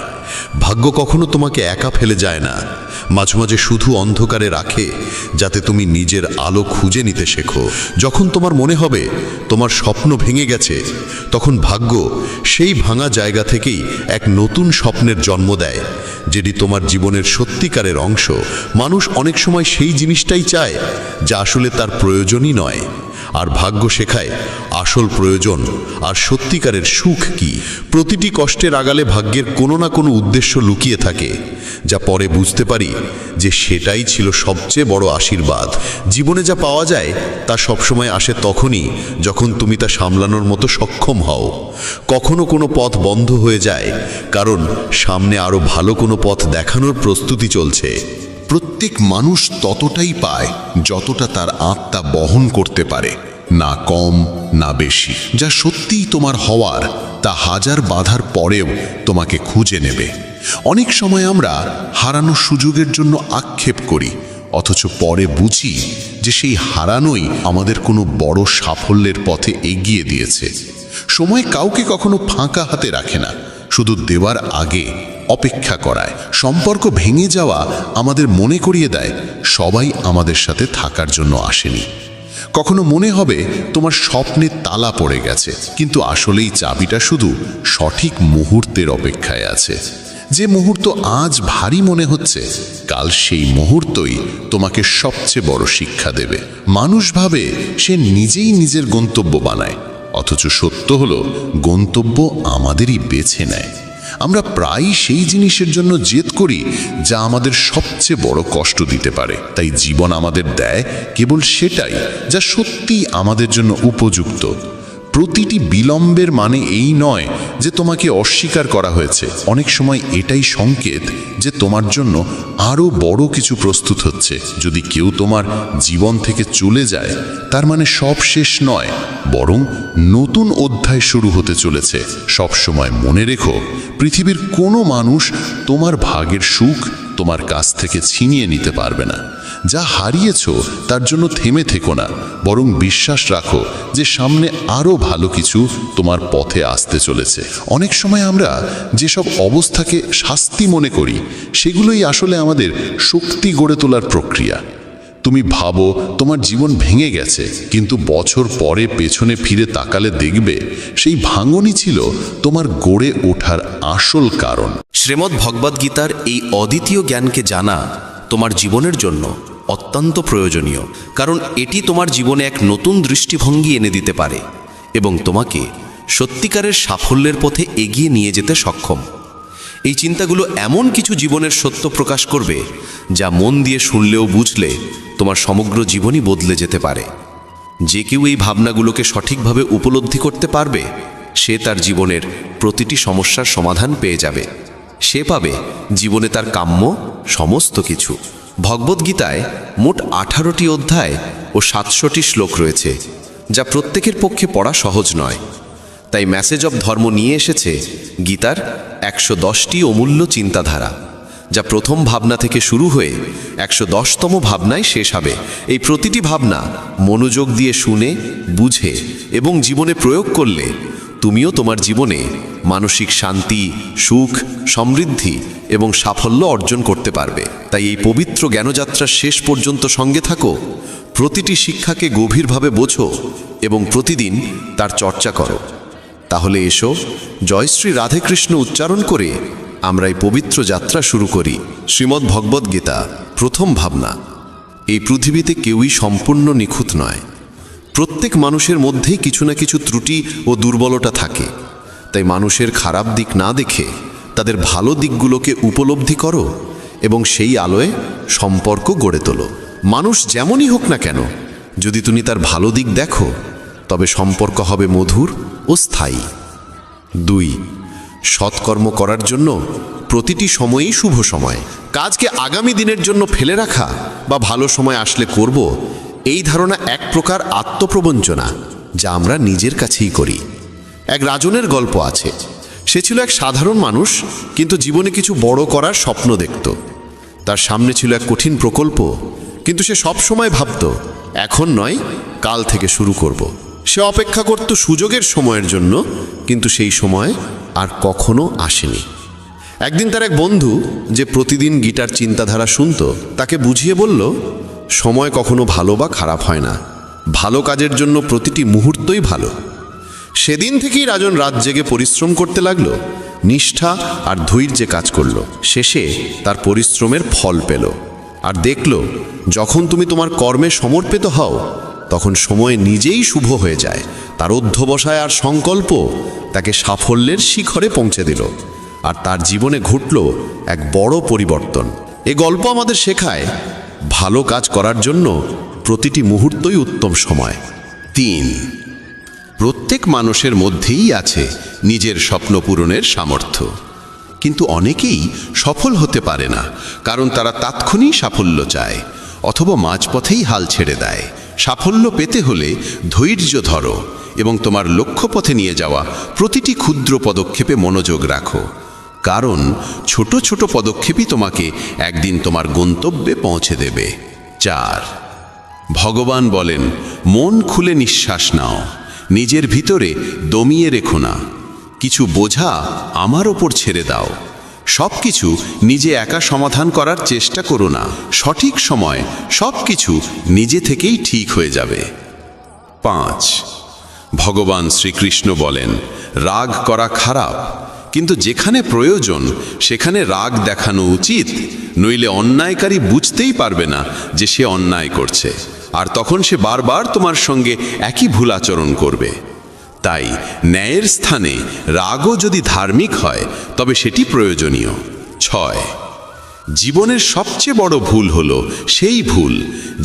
ভাগ্য কখনো তোমাকে একা ফেলে যায় না, মাঝে মাঝে শুধু অন্ধকারে রাখে যাতে তুমি নিজের আলো খুঁজে নিতে শেখো। যখন তোমার মনে হবে তোমার স্বপ্ন ভেঙে গেছে, তখন ভাগ্য সেই ভাঙা জায়গা থেকেই এক নতুন স্বপ্নের জন্ম দেয়, যেটি তোমার জীবনের সত্যিকারের অংশ। মানুষ অনেক সময় সেই জিনিসটাই চায় যা আসলে তার প্রয়োজনই নয়, আর ভাগ্য শেখায় আসল প্রয়োজন আর সত্যিকারের সুখ কি। প্রতিটি কষ্টের আড়ালে ভাগ্যের কোনো না কোনো উদ্দেশ্য লুকিয়ে থাকে, যা পরে বুঝতে পারি যে সেটাই ছিল সবচেয়ে বড় আশীর্বাদ। জীবনে যা পাওয়া যায় তা সবসময় আসে তখনই যখন তুমি তা সামলানোর মতো সক্ষম হও। কখনো কোনো পথ বন্ধ হয়ে যায় কারণ সামনে আরও ভালো কোনো পথ দেখানোর প্রস্তুতি চলছে। প্রত্যেক মানুষ ততটাই পায় যতটা তার আত্মা বহন করতে পারে, না কম না বেশি। যা সত্যিই তোমার হওয়ার তা হাজার বাধার পরেও তোমাকে খুঁজে নেবে। অনেক সময় আমরা হারানো সুযোগের জন্য আক্ষেপ করি, অথচ পরে বুঝি যে সেই হারানোই আমাদের কোনো বড় সাফল্যের পথে এগিয়ে দিয়েছে। সময় কাউকে কখনো ফাঁকা হাতে রাখে না, শুধু দেওয়ার আগে অপেক্ষা করায়। সম্পর্ক ভেঙে যাওয়া আমাদের মনে করিয়ে দেয় সবাই আমাদের সাথে থাকার জন্য আসেনি। কখনো মনে হবে তোমার স্বপ্নে তালা পড়ে গেছে, কিন্তু আসলেই চাবিটা শুধু সঠিক মুহূর্তের অপেক্ষায় আছে। যে মুহূর্ত আজ ভারী মনে হচ্ছে, কাল সেই মুহূর্তই তোমাকে সবচেয়ে বড় শিক্ষা দেবে। মানুষ ভাবে সে নিজেই নিজের গন্তব্য বানায়, অথচ সত্য হলো গন্তব্য আমাদেরই বেছে নেয়। আমরা প্রায়ই সেই জিনিসের জন্য জেদ করি যা আমাদের সবচেয়ে বড় কষ্ট দিতে পারে। তাই জীবন আমাদের দেয় কেবল সেটাই যা সত্যিই আমাদের জন্য উপযুক্ত। প্রতিটি বিলম্বের মানে এই নয় যে তোমাকে অস্বীকার করা হয়েছে, অনেক সময় এটাই সংকেত যে তোমার জন্য আরও বড় কিছু প্রস্তুত হচ্ছে। যদি কেউ তোমার জীবন থেকে চলে যায়, তার মানে সব শেষ নয়, বরং নতুন অধ্যায় শুরু হতে চলেছে। সব সময় মনে রেখো, পৃথিবীর কোনো মানুষ তোমার ভাগের সুখ তোমার কাছ থেকে ছিনিয়ে নিতে পারবে না। যা হারিয়েছ তার জন্য থেমে থেকো না, বরং বিশ্বাস রাখো যে সামনে আরও ভালো কিছু তোমার পথে আসতে চলেছে। অনেক সময় আমরা যেসব অবস্থাকে শাস্তি মনে করি, সেগুলোই আসলে আমাদের শক্তি গড়ে তোলার প্রক্রিয়া। তুমি ভাবো তোমার জীবন ভেঙে গেছে, কিন্তু বছর পরে পেছনে ফিরে তাকালে দেখবে সেই ভাঙনই ছিল তোমার গড়ে ওঠার আসল কারণ। শ্রীমদ্ ভগবদ্গীতার এই অদ্বিতীয় জ্ঞানকে জানা তোমার জীবনের জন্য অত্যন্ত প্রয়োজনীয়, কারণ এটি তোমার জীবনে এক নতুন দৃষ্টিভঙ্গি এনে দিতে পারে এবং তোমাকে সত্যিকারের সাফল্যের পথে এগিয়ে নিয়ে যেতে সক্ষম। এই চিন্তাগুলো এমন কিছু জীবনের সত্য প্রকাশ করবে যা মন দিয়ে শুনলেও বুঝলে তোমার সমগ্র জীবনই বদলে যেতে পারে। যে কেউ এই ভাবনাগুলোকে সঠিকভাবে উপলব্ধি করতে পারবে, সে তার জীবনের প্রতিটি সমস্যার সমাধান পেয়ে যাবে। সে পাবে জীবনে তার কাম্য সমস্ত কিছু। ভগবদ্গীতায় মোট 18টি অধ্যায় ও 700টি শ্লোক রয়েছে, যা প্রত্যেকের পক্ষে পড়া সহজ নয়। তাই মেসেজ অব ধর্ম নিয়ে এসেছে গীতার 110টি অমূল্য চিন্তাধারা, যা প্রথম ভাবনা থেকে শুরু হয়ে 110তম ভাবনায় শেষ হবে। এই প্রতিটি ভাবনা মনোযোগ দিয়ে শুনে, বুঝে এবং জীবনে প্রয়োগ করলে তুমিও তোমার জীবনে মানসিক শান্তি, সুখ, সমৃদ্ধি এবং সাফল্য অর্জন করতে পারবে। তাই এই পবিত্র জ্ঞানযাত্রার শেষ পর্যন্ত সঙ্গে থাকো, প্রতিটি শিক্ষাকে গভীরভাবে বোঝো এবং প্রতিদিন তার চর্চা করো। তাহলে এসো, জয় শ্রী রাধেকৃষ্ণ উচ্চারণ করে আমরা এই পবিত্র যাত্রা শুরু করি। শ্রীমদ্ ভগবদ্গীতা প্রথম ভাবনা। এই পৃথিবীতে কেউই সম্পূর্ণ নিখুঁত নয়। প্রত্যেক মানুষের মধ্যেই কিছু না কিছু ত্রুটি ও দুর্বলতা থাকে। তাই মানুষের খারাপ দিক না দেখে তাদের ভালো দিকগুলোকে উপলব্ধি করো এবং সেই আলোয় সম্পর্ক গড়ে তোলো। মানুষ যেমনই হোক না কেন, যদি তুমি তার ভালো দিক দেখো, তবে সম্পর্ক হবে মধুর ও স্থায়ী। 2. সৎকর্ম করার জন্য প্রতিটি সময়ই শুভ সময়। কাজকে আগামী দিনের জন্য ফেলে রাখা বা ভালো সময় আসলে করব, এই ধারণা এক প্রকার আত্মপ্রবঞ্চনা, যা আমরা নিজের কাছেই করি। এক রাজনের গল্প আছে। সে ছিল এক সাধারণ মানুষ, কিন্তু জীবনে কিছু বড় করার স্বপ্ন দেখত। তার সামনে ছিল এক কঠিন প্রকল্প, কিন্তু সে সব সময় ভাবত, এখন নয়, কাল থেকে শুরু করব। সে অপেক্ষা করত সুযোগের সময়ের জন্য, কিন্তু সেই সময় আর কখনো আসেনি। একদিন তার এক বন্ধু, যে প্রতিদিন গীতার চিন্তাধারা শুনত, তাকে বুঝিয়ে বলল, সময় কখনো ভালো বা খারাপ হয় না, ভালো কাজের জন্য প্রতিটি মুহূর্তই ভালো। সেদিন থেকেই রাজন রাত জেগে পরিশ্রম করতে লাগলো, নিষ্ঠা আর ধৈর্যে কাজ করলো। শেষে তার পরিশ্রমের ফল পেল। আর দেখল, যখন তুমি তোমার কর্মে সমর্পিত হও, তখন সময় নিজেই শুভ হয়ে যায়। তার অধ্যবসায় আর সংকল্প তাকে সাফল্যের শিখরে পৌঁছে দিল, আর তার জীবনে ঘটল এক বড় পরিবর্তন। এ গল্প আমাদের শেখায় ভালো কাজ করার জন্য প্রতিটি মুহূর্তই উত্তম সময়। 3. প্রত্যেক মানুষের মধ্যেই আছে নিজের স্বপ্ন পূরণের সামর্থ্য, কিন্তু অনেকেই সফল হতে পারে না, কারণ তারা তাৎক্ষণিক সাফল্য চায় অথবা মাঝপথেই হাল ছেড়ে দেয়। সাফল্য পেতে হলে ধৈর্য ধরো এবং তোমার লক্ষ্যপথে নিয়ে যাওয়া প্রতিটি ক্ষুদ্র পদক্ষেপে মনোযোগ রাখো, কারণ ছোট ছোট পদক্ষেপই তোমাকে একদিন তোমার গন্তব্যে পৌঁছে দেবে। 4. ভগবান বলেন, মন খুলে নিঃশ্বাস নাও, নিজের ভিতরে দমিয়ে রেখো না। কিছু বোঝা আমার ওপর ছেড়ে দাও। সব কিছু নিজে একা সমাধান করার চেষ্টা করো না। সঠিক সময় সব কিছু নিজে থেকেই ঠিক হয়ে যাবে। 5. ভগবান শ্রীকৃষ্ণ বলেন, রাগ করা খারাপ, কিন্তু যেখানে প্রয়োজন সেখানে রাগ দেখানো উচিত, নইলে অন্যায়কারী বুঝতেই পারবে না যে সে অন্যায় করছে, আর তখন সে বারবার তোমার সঙ্গে একই ভুল আচরণ করবে। তাই ন্যায়ের স্থানে রাগও যদি ধার্মিক হয় তবে সেটি প্রয়োজনীয়। 6. জীবনের সবচেয়ে বড় ভুল হলো সেই ভুল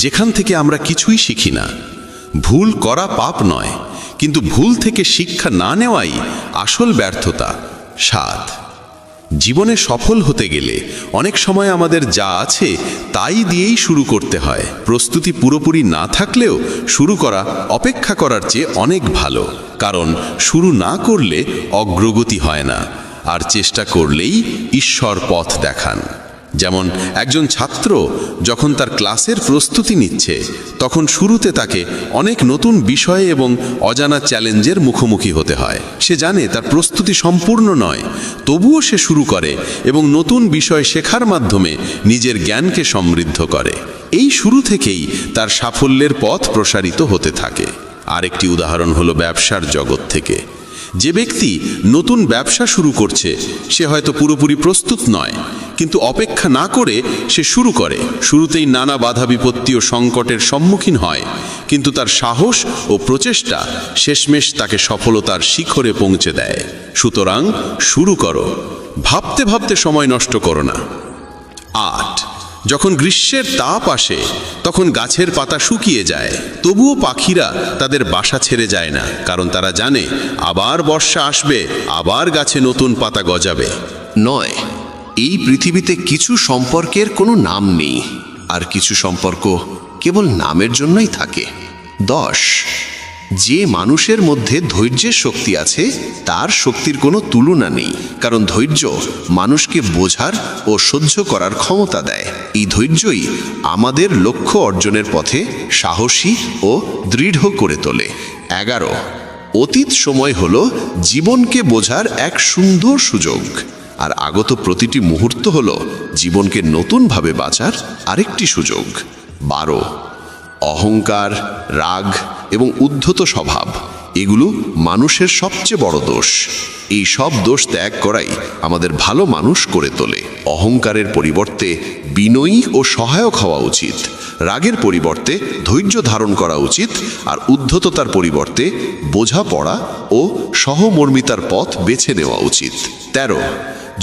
যেখান থেকে আমরা কিছুই শিখি না। ভুল করা পাপ নয়, কিন্তু ভুল থেকে শিক্ষা না নেওয়াই আসল ব্যর্থতা। 7. জীবনে সফল হতে গেলে অনেক সময় আমাদের যা আছে তাই দিয়েই শুরু করতে হয়। প্রস্তুতি পুরোপুরি না থাকলেও শুরু করা অপেক্ষা করার চেয়ে অনেক ভালো, কারণ শুরু না করলে অগ্রগতি হয় না, আর চেষ্টা করলেই ঈশ্বর পথ দেখান। যেমন একজন ছাত্র যখন তার ক্লাসের প্রস্তুতি নিচ্ছে, তখন শুরুতে তাকে অনেক নতুন বিষয় এবং অজানা চ্যালেঞ্জের মুখোমুখি হতে হয়। সে জানে তার প্রস্তুতি সম্পূর্ণ নয়, তবুও সে শুরু করে এবং নতুন বিষয় শেখার মাধ্যমে নিজের জ্ঞানকে সমৃদ্ধ করে। এই শুরু থেকেই তার সাফল্যের পথ প্রসারিত হতে থাকে। আরেকটি উদাহরণ হলো ব্যবসার জগৎ থেকে। যে ব্যক্তি নতুন ব্যবসা শুরু করছে সে হয়তো পুরোপুরি প্রস্তুত নয়, কিন্তু অপেক্ষা না করে সে শুরু করে। শুরুতেই নানা বাধা বিপত্তি ও সংকটের সম্মুখীন হয়, কিন্তু তার সাহস ও প্রচেষ্টা শেষমেশ তাকে সফলতার শিখরে পৌঁছে দেয়। সুতরাং শুরু করো, ভাবতে ভাবতে সময় নষ্ট করো না। 8. যখন গ্রীষ্মের তাপ আসে তখন গাছের পাতা শুকিয়ে যায়, তবুও পাখিরা তাদের বাসা ছেড়ে যায় না, কারণ তারা জানে আবার বর্ষা আসবে, আবার গাছে নতুন পাতা গজাবে। 9. এই পৃথিবীতে কিছু সম্পর্কের কোনো নাম নেই, আর কিছু সম্পর্ক কেবল নামের জন্যই থাকে। 10. যে মানুষের মধ্যে ধৈর্যের শক্তি আছে তার শক্তির কোনো তুলনা নেই, কারণ ধৈর্য মানুষকে বোঝার ও সহ্য করার ক্ষমতা দেয়। এই ধৈর্যই আমাদের লক্ষ্য অর্জনের পথে সাহসী ও দৃঢ় করে তোলে। 11. অতীত সময় হলো জীবনকে বোঝার এক সুন্দর সুযোগ, আর আগত প্রতিটি মুহূর্ত হলো জীবনকে নতুনভাবে বাঁচার আরেকটি সুযোগ। 12. অহংকার, রাগ এবং উদ্ধত স্বভাব এগুলো মানুষের সবচেয়ে বড় দোষ। এই সব দোষ ত্যাগ করাই আমাদের ভালো মানুষ করে তোলে। অহংকারের পরিবর্তে বিনয়ী ও সহায়ক হওয়া উচিত, রাগের পরিবর্তে ধৈর্য ধারণ করা উচিত, আর উদ্ধততার পরিবর্তে বোঝাপড়া ও সহমর্মিতার পথ বেছে নেওয়া উচিত। 13.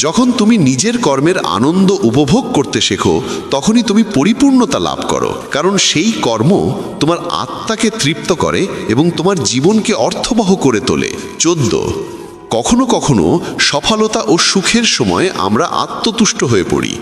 যখন তুমি নিজের কর্মের আনন্দ উপভোগ করতে শেখো তখনই তুমি পরিপূর্ণতা লাভ করো, কারণ সেই কর্ম তোমার আত্মাকে তৃপ্ত করে এবং তোমার জীবনকে অর্থবহ করে তোলে। 14. কখনো কখনো সফলতা ও সুখের সময় আমরা আত্মতুষ্ট হয়ে পড়ি,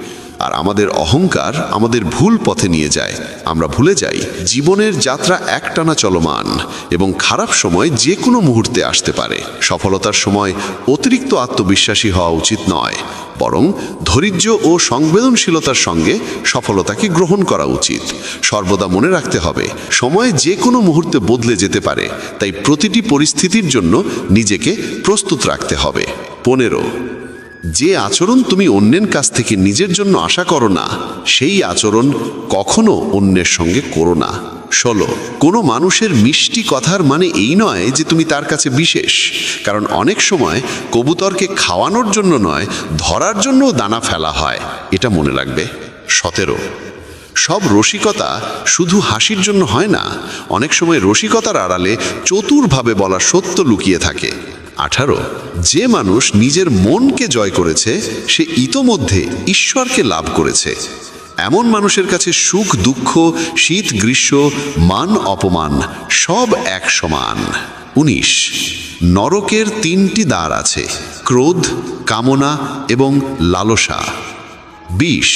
আর আমাদের অহংকার আমাদের ভুল পথে নিয়ে যায়। আমরা ভুলে যাই জীবনের যাত্রা একটানা চলমান এবং খারাপ সময় যে কোনো মুহূর্তে আসতে পারে। সফলতার সময় অতিরিক্ত আত্মবিশ্বাসী হওয়া উচিত নয়, বরং ধৈর্য ও সংবেদনশীলতার সঙ্গে সফলতাকে গ্রহণ করা উচিত। সর্বদা মনে রাখতে হবে সময় যে কোনো মুহূর্তে বদলে যেতে পারে, তাই প্রতিটি পরিস্থিতির জন্য নিজেকে প্রস্তুত রাখতে হবে। 15. যে আচরণ তুমি অন্যের কাছ থেকে নিজের জন্য আশা করো না সেই আচরণ কখনো অন্যের সঙ্গে করো না। 16. কোনো মানুষের মিষ্টি কথার মানে এই নয় যে তুমি তার কাছে বিশেষ, কারণ অনেক সময় কবুতরকে খাওয়ানোর জন্য নয় ধরার জন্য দানা ফেলা হয়, এটা মনে রাখবে। 17. সব রসিকতা শুধু হাসির জন্য হয় না, অনেক সময় রসিকতার আড়ালে চতুরভাবে বলা সত্য লুকিয়ে থাকে। 18, যে মানুষ নিজের মনকে জয় করেছে সে ইতোমধ্যে ঈশ্বরকে লাভ করেছে। এমন মানুষের কাছে সুখ দুঃখ, শীত গ্রীষ্ম, মান অপমান সব এক সমান। 19, নরকের 3টি দ্বার আছে, ক্রোধ, কামনা এবং লালসা। 20,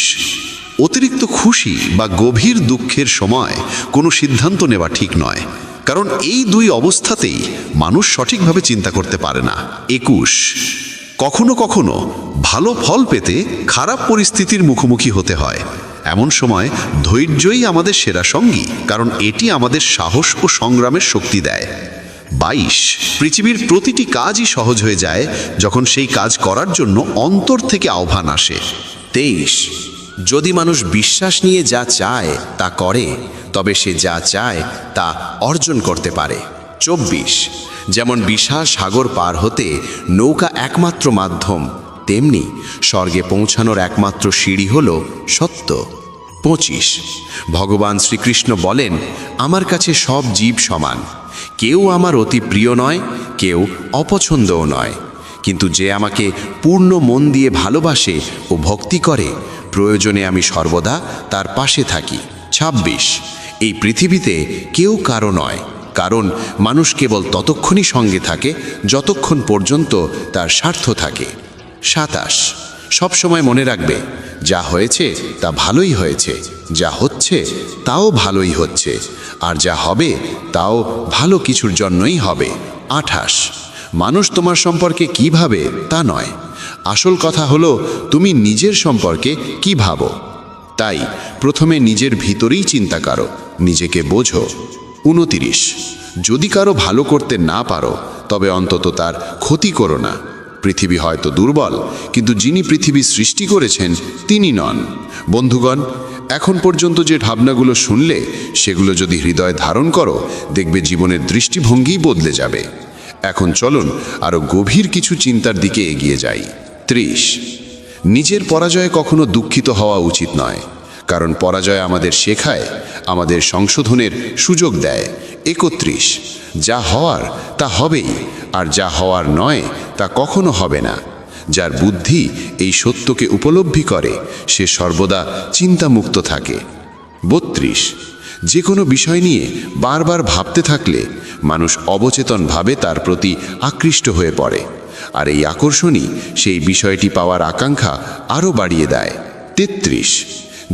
অতিরিক্ত খুশি বা গভীর দুঃখের সময় কোনো সিদ্ধান্ত নেওয়া ঠিক নয়, কারণ এই দুই অবস্থাতেই মানুষ সঠিকভাবে চিন্তা করতে পারে না। 21, কখনো কখনো ভালো ফল পেতে খারাপ পরিস্থিতির মুখোমুখি হতে হয়। এমন সময় ধৈর্যই আমাদের সেরা সঙ্গী, কারণ এটি আমাদের সাহস ও সংগ্রামের শক্তি দেয়। 22, পৃথিবীর প্রতিটি কাজই সহজ হয়ে যায় যখন সেই কাজ করার জন্য অন্তর থেকে আহ্বান আসে। 23, যদি মানুষ বিশ্বাস নিয়ে যা চায় তা করে, তবে সে যা চায় তা অর্জন করতে পারে। 24, যেমন বিশাল সাগর পার হতে নৌকা একমাত্র মাধ্যম, তেমনি স্বর্গে পৌঁছানোর একমাত্র সিঁড়ি হল সত্য। 25, ভগবান শ্রীকৃষ্ণ বলেন, আমার কাছে সব জীব সমান, কেউ আমার অতি প্রিয় নয়, কেউ অপছন্দও নয়, কিন্তু যে আমাকে পূর্ণ মন দিয়ে ভালোবাসে ও ভক্তি করে, প্রয়োজনে আমি সর্বদা তার পাশে থাকি। 26, এই পৃথিবীতে কেউ কারো নয়, কারণ মানুষ কেবল ততক্ষণই সঙ্গে থাকে যতক্ষণ পর্যন্ত তার স্বার্থ থাকে। 27, সবসময় মনে রাখবে, যা হয়েছে তা ভালোই হয়েছে, যা হচ্ছে তাও ভালোই হচ্ছে, আর যা হবে তাও ভালো কিছুর জন্যই হবে। 28, মানুষ তোমার সম্পর্কে কি ভাবে তা নয়, আসল কথা হলো তুমি নিজের সম্পর্কে কি ভাবো। তাই প্রথমে নিজের ভিতরেই চিন্তা করো, নিজেকে বোঝো। 29, যদি কারো ভালো করতে না পারো তবে অন্তত তার ক্ষতি করো না। পৃথিবী হয়তো দুর্বল, কিন্তু যিনি পৃথিবী সৃষ্টি করেছেন তিনি নন। বন্ধুগণ, এখন পর্যন্ত যে ভাবনাগুলো শুনলে সেগুলো যদি হৃদয়ে ধারণ করো, দেখবে জীবনের দৃষ্টিভঙ্গিই বদলে যাবে। এখন চলুন আরও গভীর কিছু চিন্তার দিকে এগিয়ে যাই। 30, নিজের পরাজয়ে কখনো দুঃখিত হওয়া উচিত নয়, কারণ পরাজয় আমাদের শেখায়, আমাদের সংশোধনের সুযোগ দেয়। 31, যা হওয়ার তা হবেই, আর যা হওয়ার নয় তা কখনো হবে না। যার বুদ্ধি এই সত্যকে উপলব্ধি করে সে সর্বদা চিন্তামুক্ত থাকে। 32, যে কোনো বিষয় নিয়ে বারবার ভাবতে থাকলে মানুষ অবচেতনভাবে তার প্রতি আকৃষ্ট হয়ে পড়ে, আর এই আকর্ষণই সেই বিষয়টি পাওয়ার আকাঙ্ক্ষা আরও বাড়িয়ে দেয়। 33,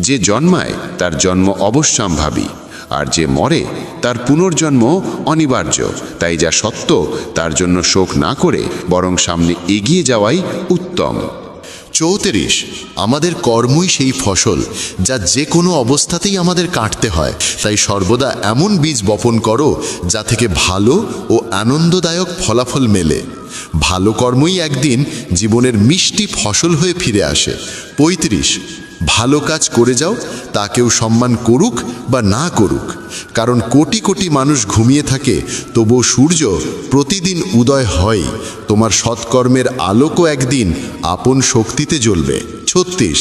যে জন্মায় তার জন্ম অবশ্যম্ভাবী, আর যে মরে তার পুনর্জন্ম অনিবার্য। তাই যা সত্য তার জন্য শোক না করে বরং সামনে এগিয়ে যাওয়াই উত্তম। 34, আমাদের কর্মই সেই ফসল যা যে কোনো অবস্থাতেই আমাদের কাটতে হয়, তাই সর্বদা এমন বীজ বপন করো যা থেকে ভালো ও আনন্দদায়ক ফলাফল মেলে। ভালো কর্মই একদিন জীবনের মিষ্টি ফসল হয়ে ফিরে আসে। 35, ভালো কাজ করে যাও, তা কেউ সম্মান করুক বা না করুক, কারণ কোটি কোটি মানুষ ঘুমিয়ে থাকে, তবুও সূর্য প্রতিদিন উদয় হয়। তোমার সৎকর্মের আলোকও একদিন আপন শক্তিতে জ্বলবে। 36,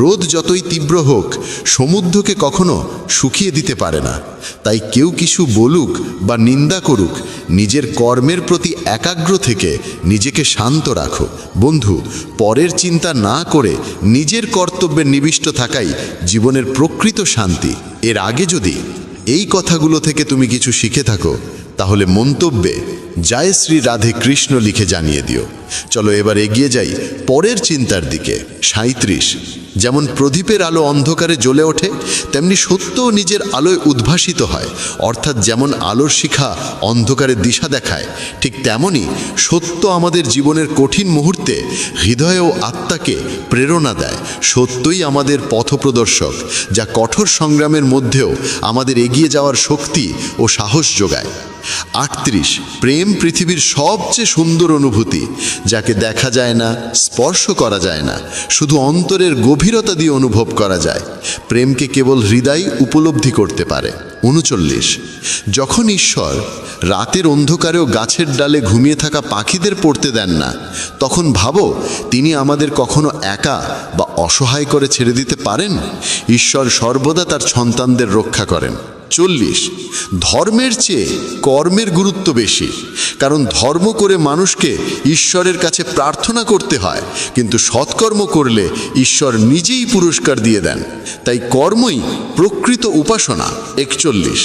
রোদ যতই তীব্র হোক সমুদ্রকে কখনো শুকিয়ে দিতে পারে না, তাই কেউ কিছু বলুক বা নিন্দা করুক, নিজের কর্মের প্রতি একাগ্র থেকে নিজেকে শান্ত রাখো। বন্ধু, পরের চিন্তা না করে নিজের কর্তব্যে নিবিষ্ট থাকাই জীবনের প্রকৃত শান্তি। এর আগে যদি এই কথাগুলো থেকে তুমি কিছু শিখে থাকো, তাহলে মন্তব্যে জয় শ্রী রাধে কৃষ্ণ লিখে জানিয়ে দিও। চলো এবার এগিয়ে যাই পরের চিন্তার দিকে। 37, যেমন প্রদীপের আলো অন্ধকারে জ্বলে ওঠে, তেমনি সত্যও নিজের আলোয় উদ্ভাসিত হয়। অর্থাৎ যেমন আলোর শিখা অন্ধকারে দিশা দেখায়, ঠিক তেমনি সত্য আমাদের জীবনের কঠিন মুহূর্তে হৃদয় ও আত্মাকে প্রেরণা দেয়। সত্যই আমাদের পথপ্রদর্শক, যা কঠোর সংগ্রামের মধ্যেও আমাদের এগিয়ে যাওয়ার শক্তি ও সাহস যোগায়। 38, প্রেম প্রেম পৃথিবীর সবচেয়ে সুন্দর অনুভূতি, যাকে দেখা যায় না, স্পর্শ করা যায় না, শুধু অন্তরের গভীরতা দিয়ে অনুভব করা যায়। প্রেমকে কেবল হৃদয় উপলব্ধি করতে পারে। 39। যখন ঈশ্বর রাতের অন্ধকারেও গাছের ডালে ঘুমিয়ে থাকা পাখিদের পড়তে দেন না, তখন ভাবো তিনি আমাদের কখনো একা বা অসহায় করে ছেড়ে দিতে পারেন? ঈশ্বর সর্বদা তার সন্তানদের রক্ষা করেন। 40। ধর্মের চেয়ে কর্মের গুরুত্ব বেশি, কারণ ধর্ম করে মানুষকে ঈশ্বরের কাছে প্রার্থনা করতে হয়, কিন্তু সৎকর্ম করলে ঈশ্বর নিজেই পুরস্কার দিয়ে দেন। তাই কর্মই প্রকৃত উপাসনা। 41।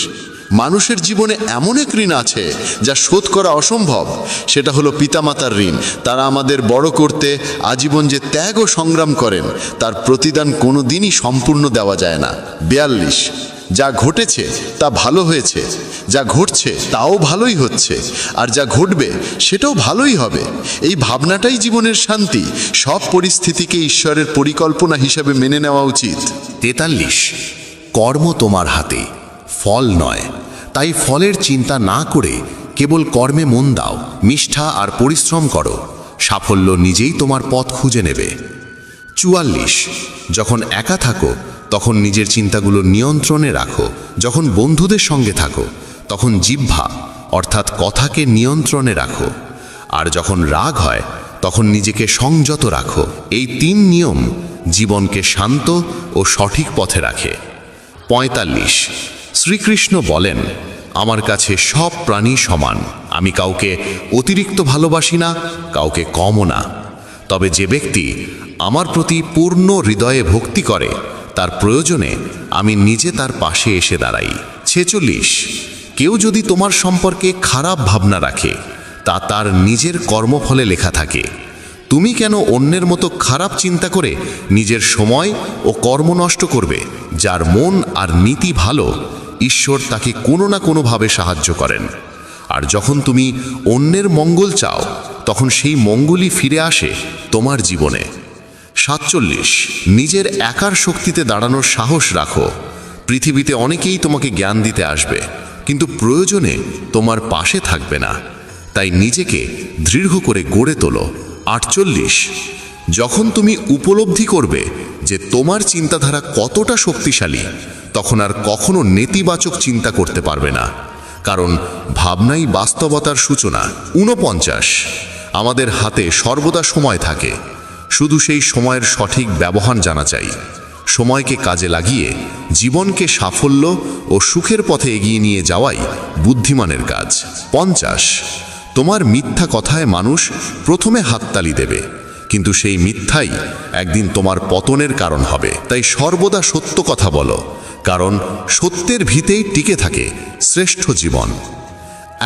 মানুষের জীবনে এমন এক ঋণ আছে যা শোধ করা অসম্ভব, সেটা হলো পিতামাতার ঋণ। তারা আমাদের বড় করতে আজীবন যে ত্যাগ ও সংগ্রাম করেন, তার প্রতিদান কোনো দিনই সম্পূর্ণ দেওয়া যায় না। 42। যা ঘটেছে তা ভালো হয়েছে, যা ঘটছে তাও ভালোই হচ্ছে, আর যা ঘটবে সেটাও ভালোই হবে। এই ভাবনাটাই জীবনের শান্তি। সব পরিস্থিতিকে ঈশ্বরের পরিকল্পনা হিসাবে মেনে নেওয়া উচিত। 43। কর্ম তোমার হাতে, ফল নয়। তাই ফলের চিন্তা না করে কেবল কর্মে মন দাও, নিষ্ঠা আর পরিশ্রম করো। সাফল্য নিজেই তোমার পথ খুঁজে নেবে। 44। যখন একা থাকো তখন নিজের চিন্তাগুলো নিয়ন্ত্রণে রাখো। যখন বন্ধুদের সঙ্গে থাকো তখন জিহ্বা অর্থাৎ কথাকে নিয়ন্ত্রণে রাখো। আর যখন রাগ হয় তখন নিজেকে সংযত রাখো। এই 3 নিয়ম জীবনকে শান্ত ও সঠিক পথে রাখে। 45। শ্রীকৃষ্ণ বলেন, আমার কাছে সব প্রাণী সমান। আমি কাউকে অতিরিক্ত ভালোবাসি না, কাউকে কমও না। তবে যে ব্যক্তি আমার প্রতি পূর্ণ হৃদয়ে ভক্তি করে, তার প্রয়োজনে আমি নিজে তার পাশে এসে দাঁড়াই। 46। কেউ যদি তোমার সম্পর্কে খারাপ ভাবনা রাখে, তা তার নিজের কর্মফলে লেখা থাকে। তুমি কেন অন্যের মতো খারাপ চিন্তা করে নিজের সময় ও কর্ম নষ্ট করবে? যার মন আর নীতি ভালো, ঈশ্বর তাকে কোনো না কোনোভাবে সাহায্য করেন। আর যখন তুমি অন্যের মঙ্গল চাও, তখন সেই মঙ্গলই ফিরে আসে তোমার জীবনে। 47। নিজের একার শক্তিতে দাঁড়ানোর সাহস রাখো। পৃথিবীতে অনেকেই তোমাকে জ্ঞান দিতে আসবে, কিন্তু প্রয়োজনে তোমার পাশে থাকবে না। তাই নিজেকে দৃঢ় করে গড়ে তোলো। 48। যখন তুমি উপলব্ধি করবে যে তোমার চিন্তাধারা কতটা শক্তিশালী, তখন আর কখনো নেতিবাচক চিন্তা করতে পারবে না, কারণ ভাবনাই বাস্তবতার সূচনা। 49। আমাদের হাতে সর্বদা সময় থাকে, শুধু সেই সময়ের সঠিক ব্যবহার জানা চাই। সময়কে কাজে লাগিয়ে জীবনকে সাফল্য ও সুখের পথে এগিয়ে নিয়ে যাওয়াই বুদ্ধিমানের কাজ। 50। তোমার মিথ্যা কথায় মানুষ প্রথমে হাততালি দেবে, কিন্তু সেই মিথ্যাই একদিন তোমার পতনের কারণ হবে। তাই সর্বদা সত্য কথা বলো, কারণ সত্যের ভিতেই টিকে থাকে শ্রেষ্ঠ জীবন।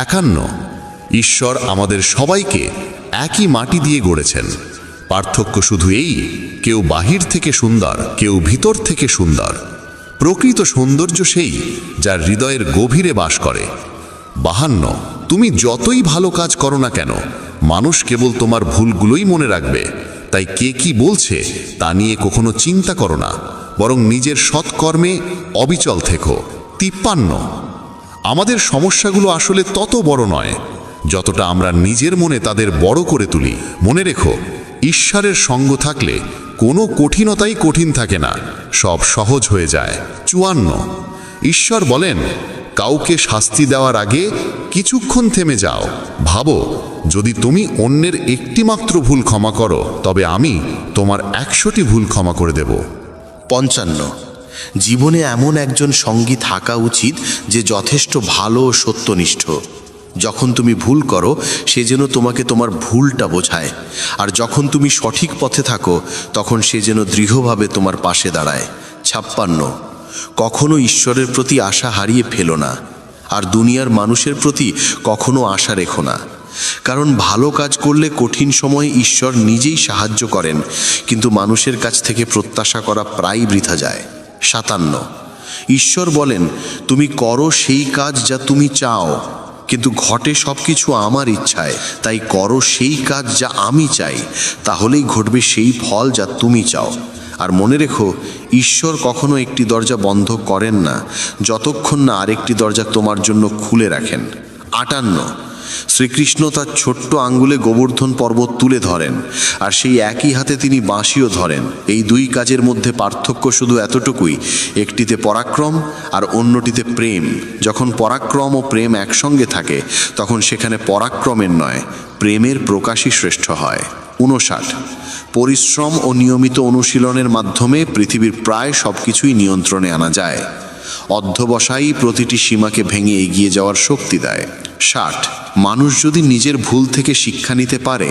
51। ঈশ্বর আমাদের সবাইকে একই মাটি দিয়ে গড়েছেন। পার্থক্য শুধু এই, কেউ বাহির থেকে সুন্দর, কেউ ভিতর থেকে সুন্দর। প্রকৃত সৌন্দর্য সেই যার হৃদয়ের গভীরে বাস করে। 52। তুমি যতই ভালো কাজ করো না কেন, মানুষ কেবল তোমার ভুলগুলোই মনে রাখবে। তাই কে কি বলছে তা নিয়ে কখনো চিন্তা করো না, বরং নিজের সৎকর্মে অবিচল থেকো। 53। আমাদের সমস্যাগুলো আসলে তত বড় নয় যতটা আমরা নিজের মনে তাদের বড় করে তুলি। মনে রেখো, ঈশ্বরের সঙ্গ থাকলে কোনো কঠিনতাই কঠিন থাকে না, সব সহজ হয়ে যায়। 54। ঈশ্বর বলেন, কাউকে শাস্তি দেওয়ার আগে কিছুক্ষণ থেমে যাও, ভাবো যদি তুমি অন্যের একটিমাত্র ভুল ক্ষমা করো, তবে আমি তোমার 100টি ভুল ক্ষমা করে দেব। 55। জীবনে এমন একজন সঙ্গী থাকা উচিত যে যথেষ্ট ভালো ও সত্যনিষ্ঠ। যখন তুমি ভুল করো, সে যেন তোমাকে তোমার ভুলটা বোঝায়, আর যখন তুমি সঠিক পথে থাকো, তখন সে যেন দৃঢ়ভাবে তোমার পাশে দাঁড়ায়। 56। কখনো ঈশ্বরের প্রতি আশা হারিয়ে ফেলো না, আর দুনিয়ার মানুষের প্রতি কখনো আশা রেখো না, কারণ ভালো কাজ করলে কঠিন সময়ে ঈশ্বর নিজেই সাহায্য করেন, কিন্তু মানুষের কাছ থেকে প্রত্যাশা করা প্রায় বৃথা যায়। 57। ঈশ্বর বলেন, তুমি করো সেই কাজ যা তুমি চাও, কিন্তু ঘটে সব কিছু আমার ইচ্ছায়। তাই করো সেই কাজ যা আমি চাই, তাহলেই ঘটবে সেই ফল যা তুমি চাও। আর মনে রেখো, ঈশ্বর কখনো একটি দরজা বন্ধ করেন না যতক্ষণ না আরেকটি দরজা তোমার জন্য খুলে রাখেন। 58। শ্রীকৃষ্ণ তার ছোট্ট আঙ্গুলে গোবর্ধন পর্বত তুলে ধরেন, আর সেই একই হাতে তিনি বাঁশিও ধরেন। এই দুই কাজের মধ্যে পার্থক্য শুধু এতটুকুই, একটিতে পরাক্রম আর অন্যটিতে প্রেম। যখন পরাক্রম ও প্রেম একসঙ্গে থাকে তখন সেখানে পরাক্রমের নয়, প্রেমের প্রকাশই শ্রেষ্ঠ হয়। 59 পরিশ্রম ও নিয়মিত অনুশীলনের মাধ্যমে পৃথিবীর প্রায় সব কিছুই নিয়ন্ত্রণে আনা যায়। অধ্যবসায়ই প্রতিটি সীমাকে ভেঙে এগিয়ে যাওয়ার শক্তি দেয়। 60 মানুষ যদি নিজের ভুল থেকে শিক্ষা নিতে পারে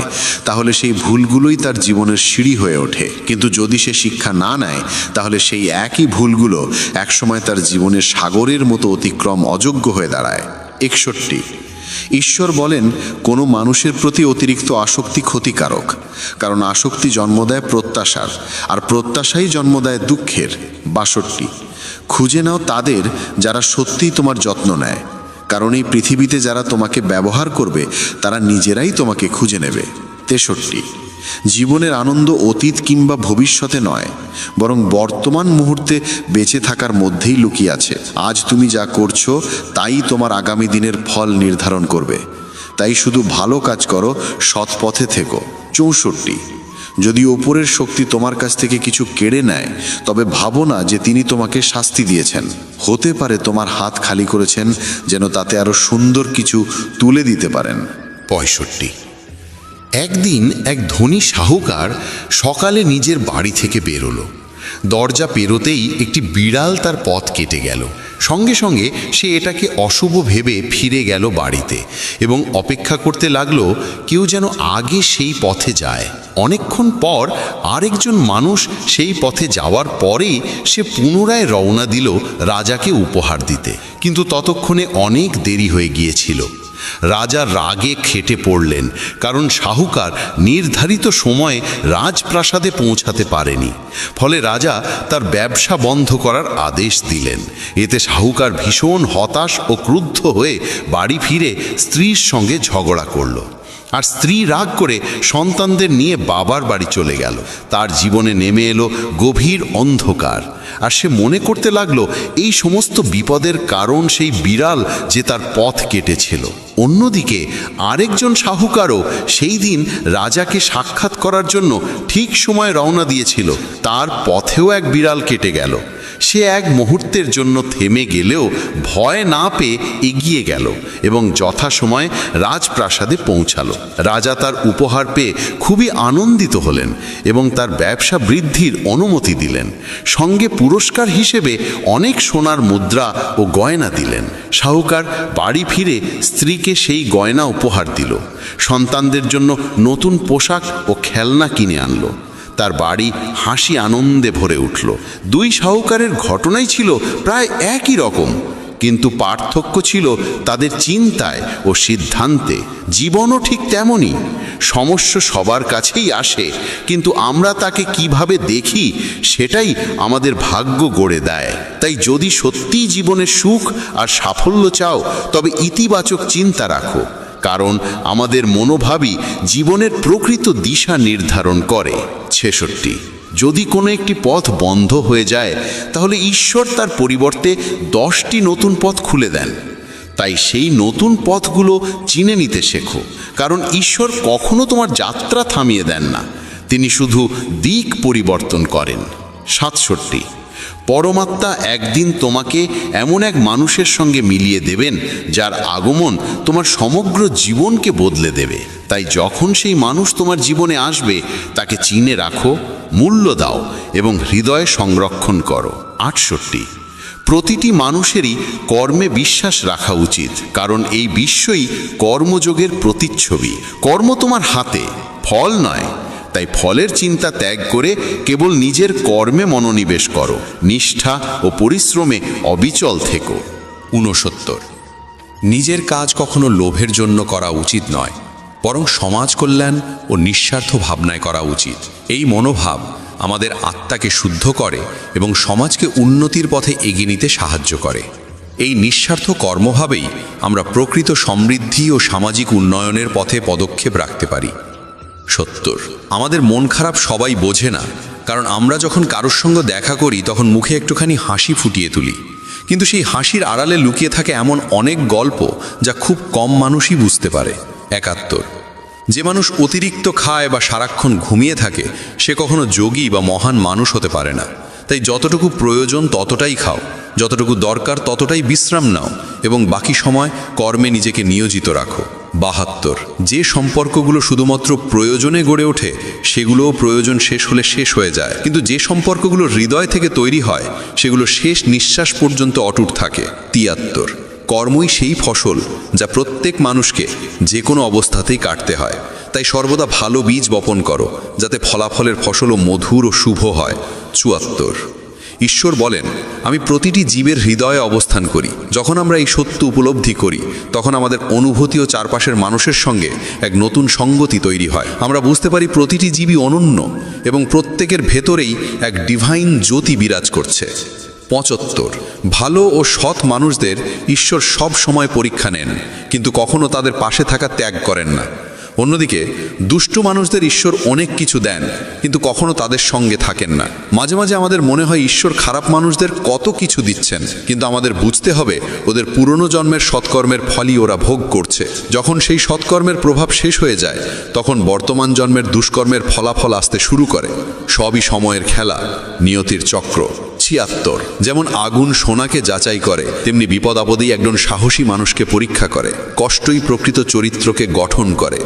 তাহলে সেই ভুলগুলোই তার জীবনের সিঁড়ি হয়ে ওঠে, কিন্তু যদি সে শিক্ষা না নেয় তাহলে সেই একই ভুলগুলো একসময় তার জীবনের সাগরের মতো অতিক্রম অযোগ্য হয়ে দাঁড়ায়। 61 ঈশ্বর বলেন কোনো মানুষের প্রতি অতিরিক্ত আসক্তি ক্ষতিকারক, কারণ আসক্তি জন্ম দেয় প্রত্যাশার, আর প্রত্যাশাই জন্ম দেয় দুঃখের। 62 খুঁজে নাও তাদের যারা সত্যিই তোমার যত্ন নেয়, কারণ এই পৃথিবীতে যারা তোমাকে ব্যবহার করবে তারা নিজেরাই তোমাকে খুঁজে নেবে। 63 জীবনের আনন্দ অতীত কিংবা ভবিষ্যতে নয়, বরং বর্তমান মুহূর্তে বেঁচে থাকার মধ্যেই লুকিয়ে আছে। আজ তুমি যা করছো তাই তোমার আগামী দিনের ফল নির্ধারণ করবে। তাই শুধু ভালো কাজ করো, সৎ পথে থেকো। 64 যদি ওপরের শক্তি তোমার কাছ থেকে কিছু কেড়ে নেয় তবে ভাবো না যে তিনি তোমাকে শাস্তি দিয়েছেন। হতে পারে তোমার হাত খালি করেছেন যেন তাতে আরো সুন্দর কিছু তুলে দিতে পারেন। 65 একদিন এক ধনী শাহুকার সকালে নিজের বাড়ি থেকে বেরোলো। দরজা পেরোতেই একটি বিড়াল তার পথ কেটে গেল। সঙ্গে সঙ্গে সে এটাকে অশুভ ভেবে ফিরে গেল বাড়িতে এবং অপেক্ষা করতে লাগলো কেউ যেন আগে সেই পথে যায়। অনেকক্ষণ পর আরেকজন মানুষ সেই পথে যাওয়ার পরেই সে পুনরায় রওনা দিল রাজাকে উপহার দিতে, কিন্তু ততক্ষণে অনেক দেরি হয়ে গিয়েছিল। রাজা রাগে খেটে পড়লেন, কারণ শাহুকার নির্ধারিত সময়ে রাজপ্রাসাদে পৌঁছাতে পারেনি। ফলে রাজা তার ব্যবসা বন্ধ করার আদেশ দিলেন। এতে শাহুকার ভীষণ হতাশ ও ক্রুদ্ধ হয়ে বাড়ি ফিরে স্ত্রীর সঙ্গে ঝগড়া করল, আর স্ত্রী রাগ করে সন্তানদের নিয়ে বাবার বাড়ি চলে গেল। তার জীবনে নেমে এলো গভীর অন্ধকার, আর সে মনে করতে লাগলো এই সমস্ত বিপদের কারণ সেই বিড়াল যে তার পথ কেটেছিল। অন্যদিকে আরেকজন শাহুকারও সেই দিন রাজাকে সাক্ষাৎ করার জন্য ঠিক সময় রওনা দিয়েছিল। তার পথেও এক বিড়াল কেটে গেল। সে এক মুহূর্তের জন্য থেমে গেলেও ভয় না পেয়ে এগিয়ে গেল এবং যথাসময়ে রাজপ্রাসাদে পৌঁছালো। রাজা তার উপহার পেয়ে খুবই আনন্দিত হলেন এবং তার ব্যবসা বৃদ্ধির অনুমতি দিলেন। সঙ্গে পুরস্কার হিসেবে অনেক সোনার মুদ্রা ও গয়না দিলেন। শাহুকার বাড়ি ফিরে স্ত্রীকে সেই গয়না উপহার দিল। সন্তানদের জন্য নতুন পোশাক ও খেলনা কিনে আনলো। তার বাড়ি হাসি আনন্দে ভরে উঠল। দুই শাহুকারের ঘটনাই ছিল প্রায় একই রকম, কিন্তু পার্থক্য ছিল তাদের চিন্তায় ও সিদ্ধান্তে। জীবনও ঠিক তেমনই, সমস্যা সবার কাছেই আসে, কিন্তু আমরা তাকে কিভাবে দেখি সেটাই আমাদের ভাগ্য গড়ে দেয়। তাই যদি সত্যিই জীবনের সুখ আর সাফল্য চাও তবে ইতিবাচক চিন্তা রাখো, কারণ আমাদের মনোভাবই জীবনের প্রকৃত দিশা নির্ধারণ করে। 66 যদি কোনো একটি পথ বন্ধ হয়ে যায় তাহলে ঈশ্বর তার পরিবর্তে 10টি নতুন পথ খুলে দেন। তাই সেই নতুন পথগুলো চিনে নিতে শেখো, কারণ ঈশ্বর কখনো তোমার যাত্রা থামিয়ে দেন না, তিনি শুধু দিক পরিবর্তন করেন। 67 পরমাত্মা একদিন তোমাকে এমন এক মানুষের সঙ্গে মিলিয়ে দেবেন যার আগমন তোমার সমগ্র জীবনকে বদলে দেবে। তাই যখন সেই মানুষ তোমার জীবনে আসবে তাকে চিনে রাখো, মূল্য দাও এবং হৃদয়ে সংরক্ষণ করো। 68 প্রতিটি মানুষেরই কর্মে বিশ্বাস রাখা উচিত, কারণ এই বিশ্বই কর্মযোগের প্রতিচ্ছবি। কর্ম তোমার হাতে, ফল নয়। তাই ফলের চিন্তা ত্যাগ করে কেবল নিজের কর্মে মনোনিবেশ করো, নিষ্ঠা ও পরিশ্রমে অবিচল থেকো। 69 নিজের কাজ কখনো লোভের জন্য করা উচিত নয়, বরং সমাজ কল্যাণ ও নিঃস্বার্থ ভাবনায় করা উচিত। এই মনোভাব আমাদের আত্মাকে শুদ্ধ করে এবং সমাজকে উন্নতির পথে এগিয়ে নিতে সাহায্য করে। এই নিঃস্বার্থ কর্মভাবেই আমরা প্রকৃত সমৃদ্ধি ও সামাজিক উন্নয়নের পথে পদক্ষেপ রাখতে পারি। 70 আমাদের মন খারাপ সবাই বোঝে না, কারণ আমরা যখন কারোর সঙ্গে দেখা করি তখন মুখে একটুখানি হাসি ফুটিয়ে তুলি, কিন্তু সেই হাসির আড়ালে লুকিয়ে থাকে এমন অনেক গল্প যা খুব কম মানুষই বুঝতে পারে। 71 যে মানুষ অতিরিক্ত খায় বা সারাক্ষণ ঘুমিয়ে থাকে সে কখনো যোগী বা মহান মানুষ হতে পারে না। তাই যতটুকু প্রয়োজন ততটাই খাও, যতটুকু দরকার ততটাই বিশ্রাম নাও এবং বাকি সময় কর্মে নিজেকে নিয়োজিত রাখো। 72 যে সম্পর্কগুলো শুধুমাত্র প্রয়োজনে গড়ে ওঠে সেগুলোও প্রয়োজন শেষ হলে শেষ হয়ে যায়, কিন্তু যে সম্পর্কগুলো হৃদয় থেকে তৈরি হয় সেগুলো শেষ নিঃশ্বাস পর্যন্ত অটুট থাকে। 73 কর্মই সেই ফসল যা প্রত্যেক মানুষকে যে কোনো অবস্থাতেই কাটতে হয়। তাই সর্বদা ভালো বীজ বপন করো যাতে ফলাফলের ফসলও মধুর ও শুভ হয়। 74 ঈশ্বর বলেন, আমি প্রতিটি জীবের হৃদয়ে অবস্থান করি। যখন আমরা এই সত্য উপলব্ধি করি তখন আমাদের অনুভূতি ও চারপাশের মানুষের সঙ্গে এক নতুন সঙ্গতি তৈরি হয়। আমরা বুঝতে পারি প্রতিটি জীবই অনন্য এবং প্রত্যেকের ভেতরেই এক ডিভাইন জ্যোতি বিরাজ করছে। 75 ভালো ও সৎ মানুষদের ঈশ্বর সব সময় পরীক্ষা নেন, কিন্তু কখনো তাদের পাশে থাকা ত্যাগ করেন না। অন্যদিকে দুষ্টু মানুষদের ঈশ্বর অনেক কিছু দেন, কিন্তু কখনো তাদের সঙ্গে থাকেন না। মাঝে মাঝে আমাদের মনে হয় ঈশ্বর খারাপ মানুষদের কত কিছু দিচ্ছেন, কিন্তু আমাদের বুঝতে হবে ওদের পুরনো জন্মের সৎকর্মের ফলই ওরা ভোগ করছে। যখন সেই সৎকর্মের প্রভাব শেষ হয়ে যায় তখন বর্তমান জন্মের দুষ্কর্মের ফলাফল আসতে শুরু করে। সবই সময়ের খেলা, নিয়তির চক্র। 76 যেমন আগুন সোনাকে যাচাই করে, তেমনি বিপদ আপদেই একজন সাহসী মানুষকে পরীক্ষা করে। কষ্টই প্রকৃত চরিত্রকে গঠন করে।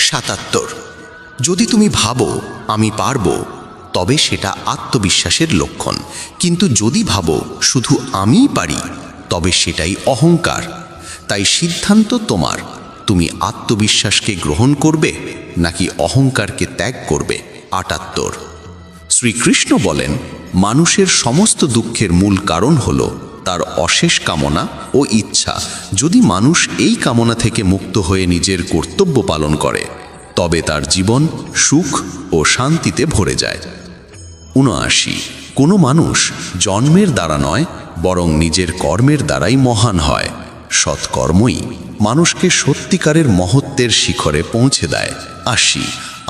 77 যদি তুমি ভাবো আমি পারবো, তবে সেটা আত্মবিশ্বাসের লক্ষণ। কিন্তু যদি ভাবো শুধু আমিই পারি, তবে সেটাই অহংকার। তাই সিদ্ধান্ত তোমার, তুমি আত্মবিশ্বাসকে গ্রহণ করবে নাকি অহংকারকে ত্যাগ করবে। 78 শ্রীকৃষ্ণ বলেন, মানুষের সমস্ত দুঃখের মূল কারণ হল তার অশেষ কামনা ও ইচ্ছা। যদি মানুষ এই কামনা থেকে মুক্ত হয়ে নিজের কর্তব্য পালন করে তবে তার জীবন সুখ ও শান্তিতে ভরে যায়। 79 কোনো মানুষ জন্মের দ্বারা নয় বরং নিজের কর্মের দ্বারাই মহান হয়। সৎকর্মই মানুষকে সত্যিকারের মহত্বের শিখরে পৌঁছে দেয়। 80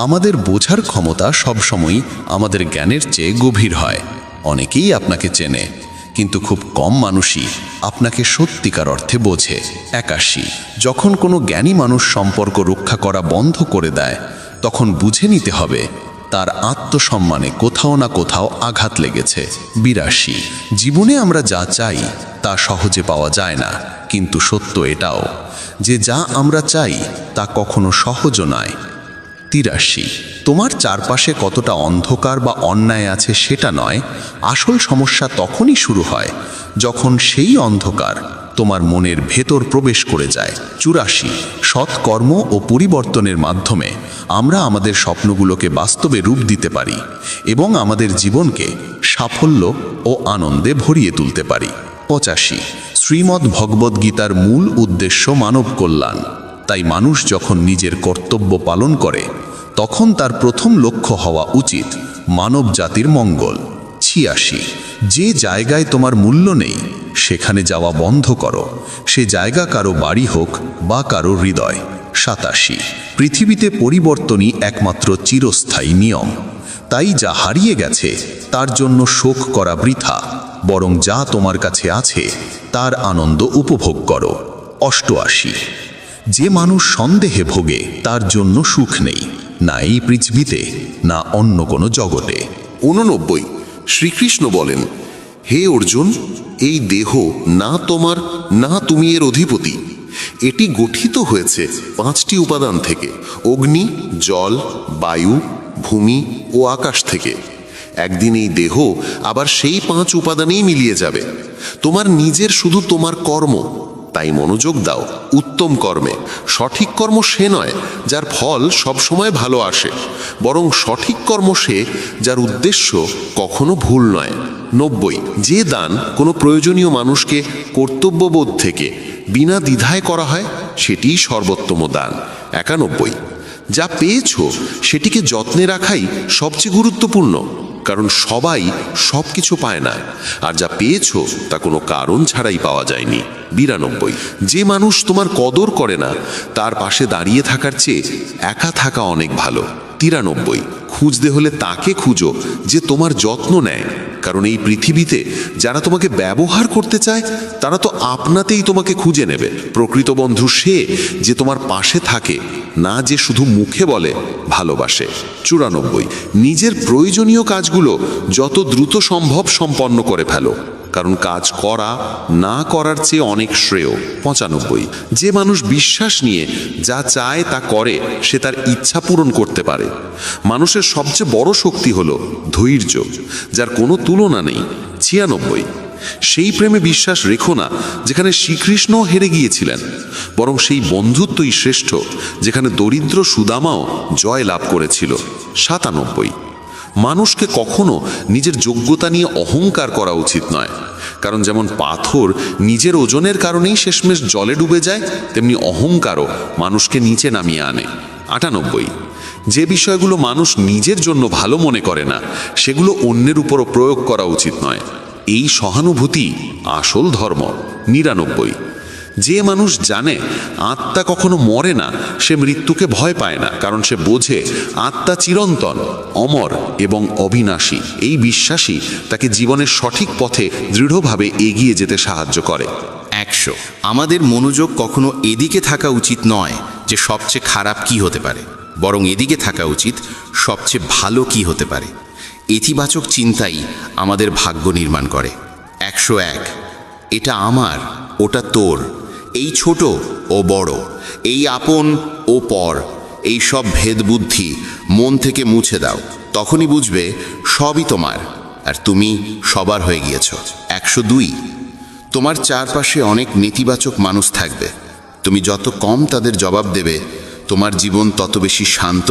আমাদের বোঝার ক্ষমতা সবসময়ই আমাদের জ্ঞানের চেয়ে গভীর হয়। অনেকেই আপনাকে চেনে, কিন্তু খুব কম মানুষই আপনাকে সত্যিকার অর্থে বোঝে। 81 যখন কোনো জ্ঞানী মানুষ সম্পর্ক রক্ষা করা বন্ধ করে দেয় তখন বুঝে নিতে হবে তার আত্মসম্মানে কোথাও না কোথাও আঘাত লেগেছে। 82 জীবনে আমরা যা চাই তা সহজে পাওয়া যায় না, কিন্তু সত্য এটাও যে যা আমরা চাই তা কখনো সহজও নয়। 83 তোমার চারপাশে কতটা অন্ধকার বা অন্যায় আছে সেটা নয়, আসল সমস্যা তখনই শুরু হয় যখন সেই অন্ধকার তোমার মনের ভেতর প্রবেশ করে যায়। 84 সৎকর্ম ও পরিবর্তনের মাধ্যমে আমরা আমাদের স্বপ্নগুলোকে বাস্তবে রূপ দিতে পারি এবং আমাদের জীবনকে সাফল্য ও আনন্দে ভরিয়ে তুলতে পারি। 85 শ্রীমদ্ ভগবদ্গীতার মূল উদ্দেশ্য মানব কল্যাণ। তাই মানুষ যখন নিজের কর্তব্য পালন করে তখন তার প্রথম লক্ষ্য হওয়া উচিত মানব জাতির মঙ্গল। 86 যে জায়গায় তোমার মূল্য নেই সেখানে যাওয়া বন্ধ করো, সে জায়গা কারো বাড়ি হোক বা কারো হৃদয়। 87 পৃথিবীতে পরিবর্তনই একমাত্র চিরস্থায়ী নিয়ম। তাই যা হারিয়ে গেছে তার জন্য শোক করা বৃথা, বরং যা তোমার কাছে আছে তার আনন্দ উপভোগ করো। 88 যে মানুষ সন্দেহে ভোগে তার জন্য সুখ নেই, না এই পৃথিবীতে না অন্য কোনো জগতে। 89 শ্রীকৃষ্ণ বলেন, হে অর্জুন, এই দেহ না তোমার না তুমি এর অধিপতি। এটি গঠিত হয়েছে 5টি উপাদান থেকে, অগ্নি, জল, বায়ু, ভূমি ও আকাশ থেকে। একদিন এই দেহ আবার সেই 5 উপাদানেই মিলিয়ে যাবে। তোমার নিজের শুধু তোমার কর্ম, তাই মনোযোগ দাও উত্তম কর্মে। সঠিক কর্ম সে নয় যার ফল সবসময় ভালো আসে, বরং সঠিক কর্ম সে যার উদ্দেশ্য কখনো ভুল নয়। 90 যে দান কোনো প্রয়োজনীয় মানুষকে কর্তব্যবোধ থেকে বিনা দ্বিধায় করা হয় সেটিই সর্বোত্তম দান। 91 যা পেয়েছো সেটিকে যত্নে রাখাই সবচেয়ে গুরুত্বপূর্ণ। কারণ সবাই সব কিছু পায় না, আর যা পেয়েছো তা কোনো কারণ ছাড়াই পাওয়া যায়নি। 92, যে মানুষ তোমার কদর করে না তার পাশে দাঁড়িয়ে থাকার চেয়ে একা থাকা অনেক ভালো। 93, খুঁজতে হলে তাকে খুঁজো যে তোমার যত্ন নেয়, কারণ এই পৃথিবীতে যারা তোমাকে ব্যবহার করতে চায় তারা তো আপনাতেই তোমাকে খুঁজে নেবে। প্রকৃত বন্ধু সে যে তোমার পাশে থাকে, না যে শুধু মুখে বলে ভালোবাসে। 94, নিজের প্রয়োজনীয় কাজগুলো যত দ্রুত সম্ভব সম্পন্ন করে ফেলো, কারণ কাজ করা না করার চেয়ে অনেক শ্রেয়। 95, যে মানুষ বিশ্বাস নিয়ে যা চায় তা করে সে তার ইচ্ছা পূরণ করতে পারে। মানুষের সবচেয়ে বড় শক্তি হলো ধৈর্য, যার কোনো তুলনা নেই। 96, সেই প্রেমে বিশ্বাস রেখো না যেখানে শ্রীকৃষ্ণ হেরে গিয়েছিলেন, বরং সেই বন্ধুত্বই শ্রেষ্ঠ যেখানে দরিদ্র সুদামাও জয় লাভ করেছিল। 97, মানুষকে কখনো নিজের যোগ্যতা নিয়ে অহংকার করা উচিত নয়, কারণ যেমন পাথর নিজের ওজনের কারণেই শেষমেশ জলে ডুবে যায়, তেমনি অহংকারও মানুষকে নিচে নামিয়ে আনে। 98, যে বিষয়গুলো মানুষ নিজের জন্য ভালো মনে করে না সেগুলো অন্যের উপরও প্রয়োগ করা উচিত নয়। এই সহানুভূতি আসল ধর্ম। 99, যে মানুষ জানে আত্মা কখনো মরে না সে মৃত্যুকে ভয় পায় না, কারণ সে বোঝে আত্মা চিরন্তন, অমর এবং অবিনাশী। এই বিশ্বাসই তাকে জীবনের সঠিক পথে দৃঢ়ভাবে এগিয়ে যেতে সাহায্য করে। 100, আমাদের মনোযোগ কখনো এদিকে থাকা উচিত নয় যে সবচেয়ে খারাপ কি হতে পারে, বরং এদিকে থাকা উচিত সবচেয়ে ভালো কি হতে পারে। ইতিবাচক চিন্তাই আমাদের ভাগ্য নির্মাণ করে। 101, এটা আমার, ওটা তোর, এই ছোট ও বড়, এই আপন ও পর, এই সব ভেদ বুদ্ধি মন থেকে মুছে দাও, তখনই বুঝবে সবই তোমার আর তুমি সবার হয়ে গিয়েছ। 102, তোমার চারপাশে অনেক নেতিবাচক মানুষ থাকবে, তুমি যত কম তাদের জবাব দেবে তোমার জীবন তত বেশি শান্ত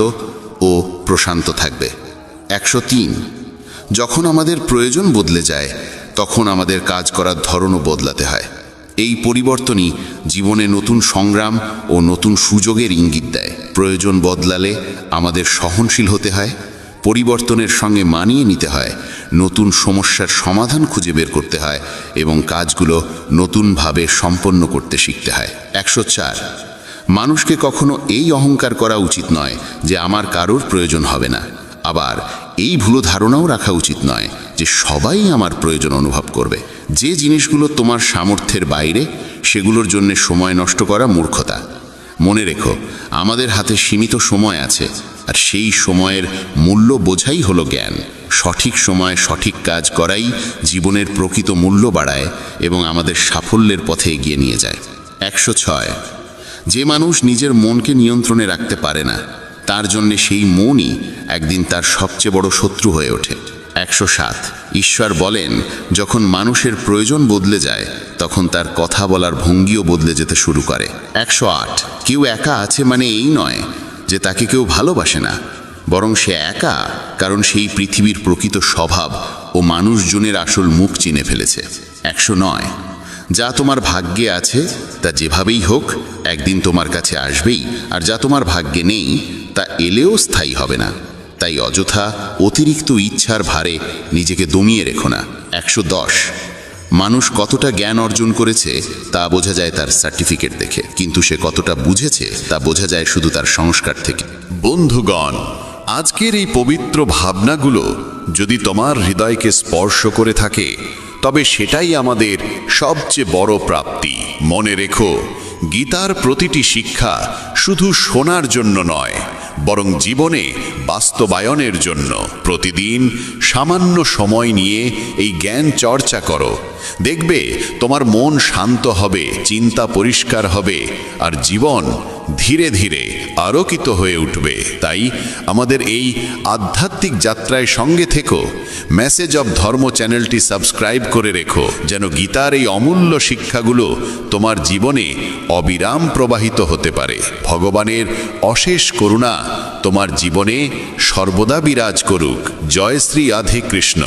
ও প্রশান্ত থাকবে। 103, যখন আমাদের প্রয়োজন বদলে যায় তখন আমাদের কাজ করার ধরনও বদলাতে হয়। এই পরিবর্তনই জীবনে নতুন সংগ্রাম ও নতুন সুযোগের ইঙ্গিত দেয়। প্রয়োজন বদলালে আমাদের সহনশীল হতে হয়, পরিবর্তনের সঙ্গে মানিয়ে নিতে হয়, নতুন সমস্যার সমাধান খুঁজে বের করতে হয় এবং কাজগুলো নতুনভাবে সম্পন্ন করতে শিখতে হয়। 104, মানুষকে কখনো এই অহংকার করা উচিত নয় যে আমার কারোর প্রয়োজন হবে না, আবার এই ভুল ধারণাও রাখা উচিত নয় যে সবাই আমার প্রয়োজন অনুভব করবে। যে জিনিসগুলো তোমার সামর্থ্যের বাইরে সেগুলোর জন্য সময় নষ্ট করা মূর্খতা। মনে রেখো, আমাদের হাতে সীমিত সময় আছে, আর সেই সময়ের মূল্য বোঝাই হলো জ্ঞান। সঠিক সময়ে সঠিক কাজ করাই জীবনের প্রকৃত মূল্য বাড়ায় এবং আমাদের সাফল্যের পথে এগিয়ে নিয়ে যায়। 106, যে মানুষ নিজের মনকে নিয়ন্ত্রণে রাখতে পারে না তার জন্যে সেই মনই একদিন তার সবচেয়ে বড় শত্রু হয়ে ওঠে। 107, ঈশ্বর বলেন যখন মানুষের প্রয়োজন বদলে যায় তখন তার কথা বলার ভঙ্গিও বদলে যেতে শুরু করে। 108, কেউ একা আছে মানে এই নয় যে তাকে কেউ ভালোবাসে না, বরং সে একা কারণ সেই পৃথিবীর প্রকৃত স্বভাব ও মানুষজনের আসল মুখ চিনে ফেলেছে। 109, যা তোমার ভাগ্যে আছে তা যেভাবেই হোক একদিন তোমার কাছে আসবেই, আর যা তোমার ভাগ্যে নেই তা এলেও স্থায়ী হবে না। তাই অযথা অতিরিক্ত ইচ্ছার ভারে নিজেকে দমিয়ে রেখো না। 110, মানুষ কতটা জ্ঞান অর্জন করেছে তা বোঝা যায় তার সার্টিফিকেট দেখে, কিন্তু সে কতটা বুঝেছে তা বোঝা যায় শুধু তার সংস্কার থেকে। বন্ধুগণ, আজকের এই পবিত্র ভাবনাগুলো যদি তোমার হৃদয়কে স্পর্শ করে থাকে তবে সেটাই আমাদের সবচেয়ে বড় প্রাপ্তি। মনে রেখো, গীতার প্রতিটি শিক্ষা শুধু শোনার জন্য নয়, বরং জীবনে বাস্তবায়নের জন্য। প্রতিদিন সামান্য সময় নিয়ে এই জ্ঞান চর্চা করো, দেখবে তোমার মন শান্ত হবে, চিন্তা পরিষ্কার হবে, আর জীবন ধীরে ধীরে আলোকিত হয়ে উঠবে। তাই আমাদের এই আধ্যাত্মিক যাত্রায় সঙ্গে থেকো। মেসেজ অব ধর্ম চ্যানেলটি সাবস্ক্রাইব করে রেখো, যেন গীতার এই অমূল্য শিক্ষাগুলো তোমার জীবনে অবিরাম প্রবাহিত হতে পারে। ভগবানের অশেষ করুণা তোমার জীবনে সর্বদা বিরাজ করুক। জয় শ্রী রাধে কৃষ্ণ।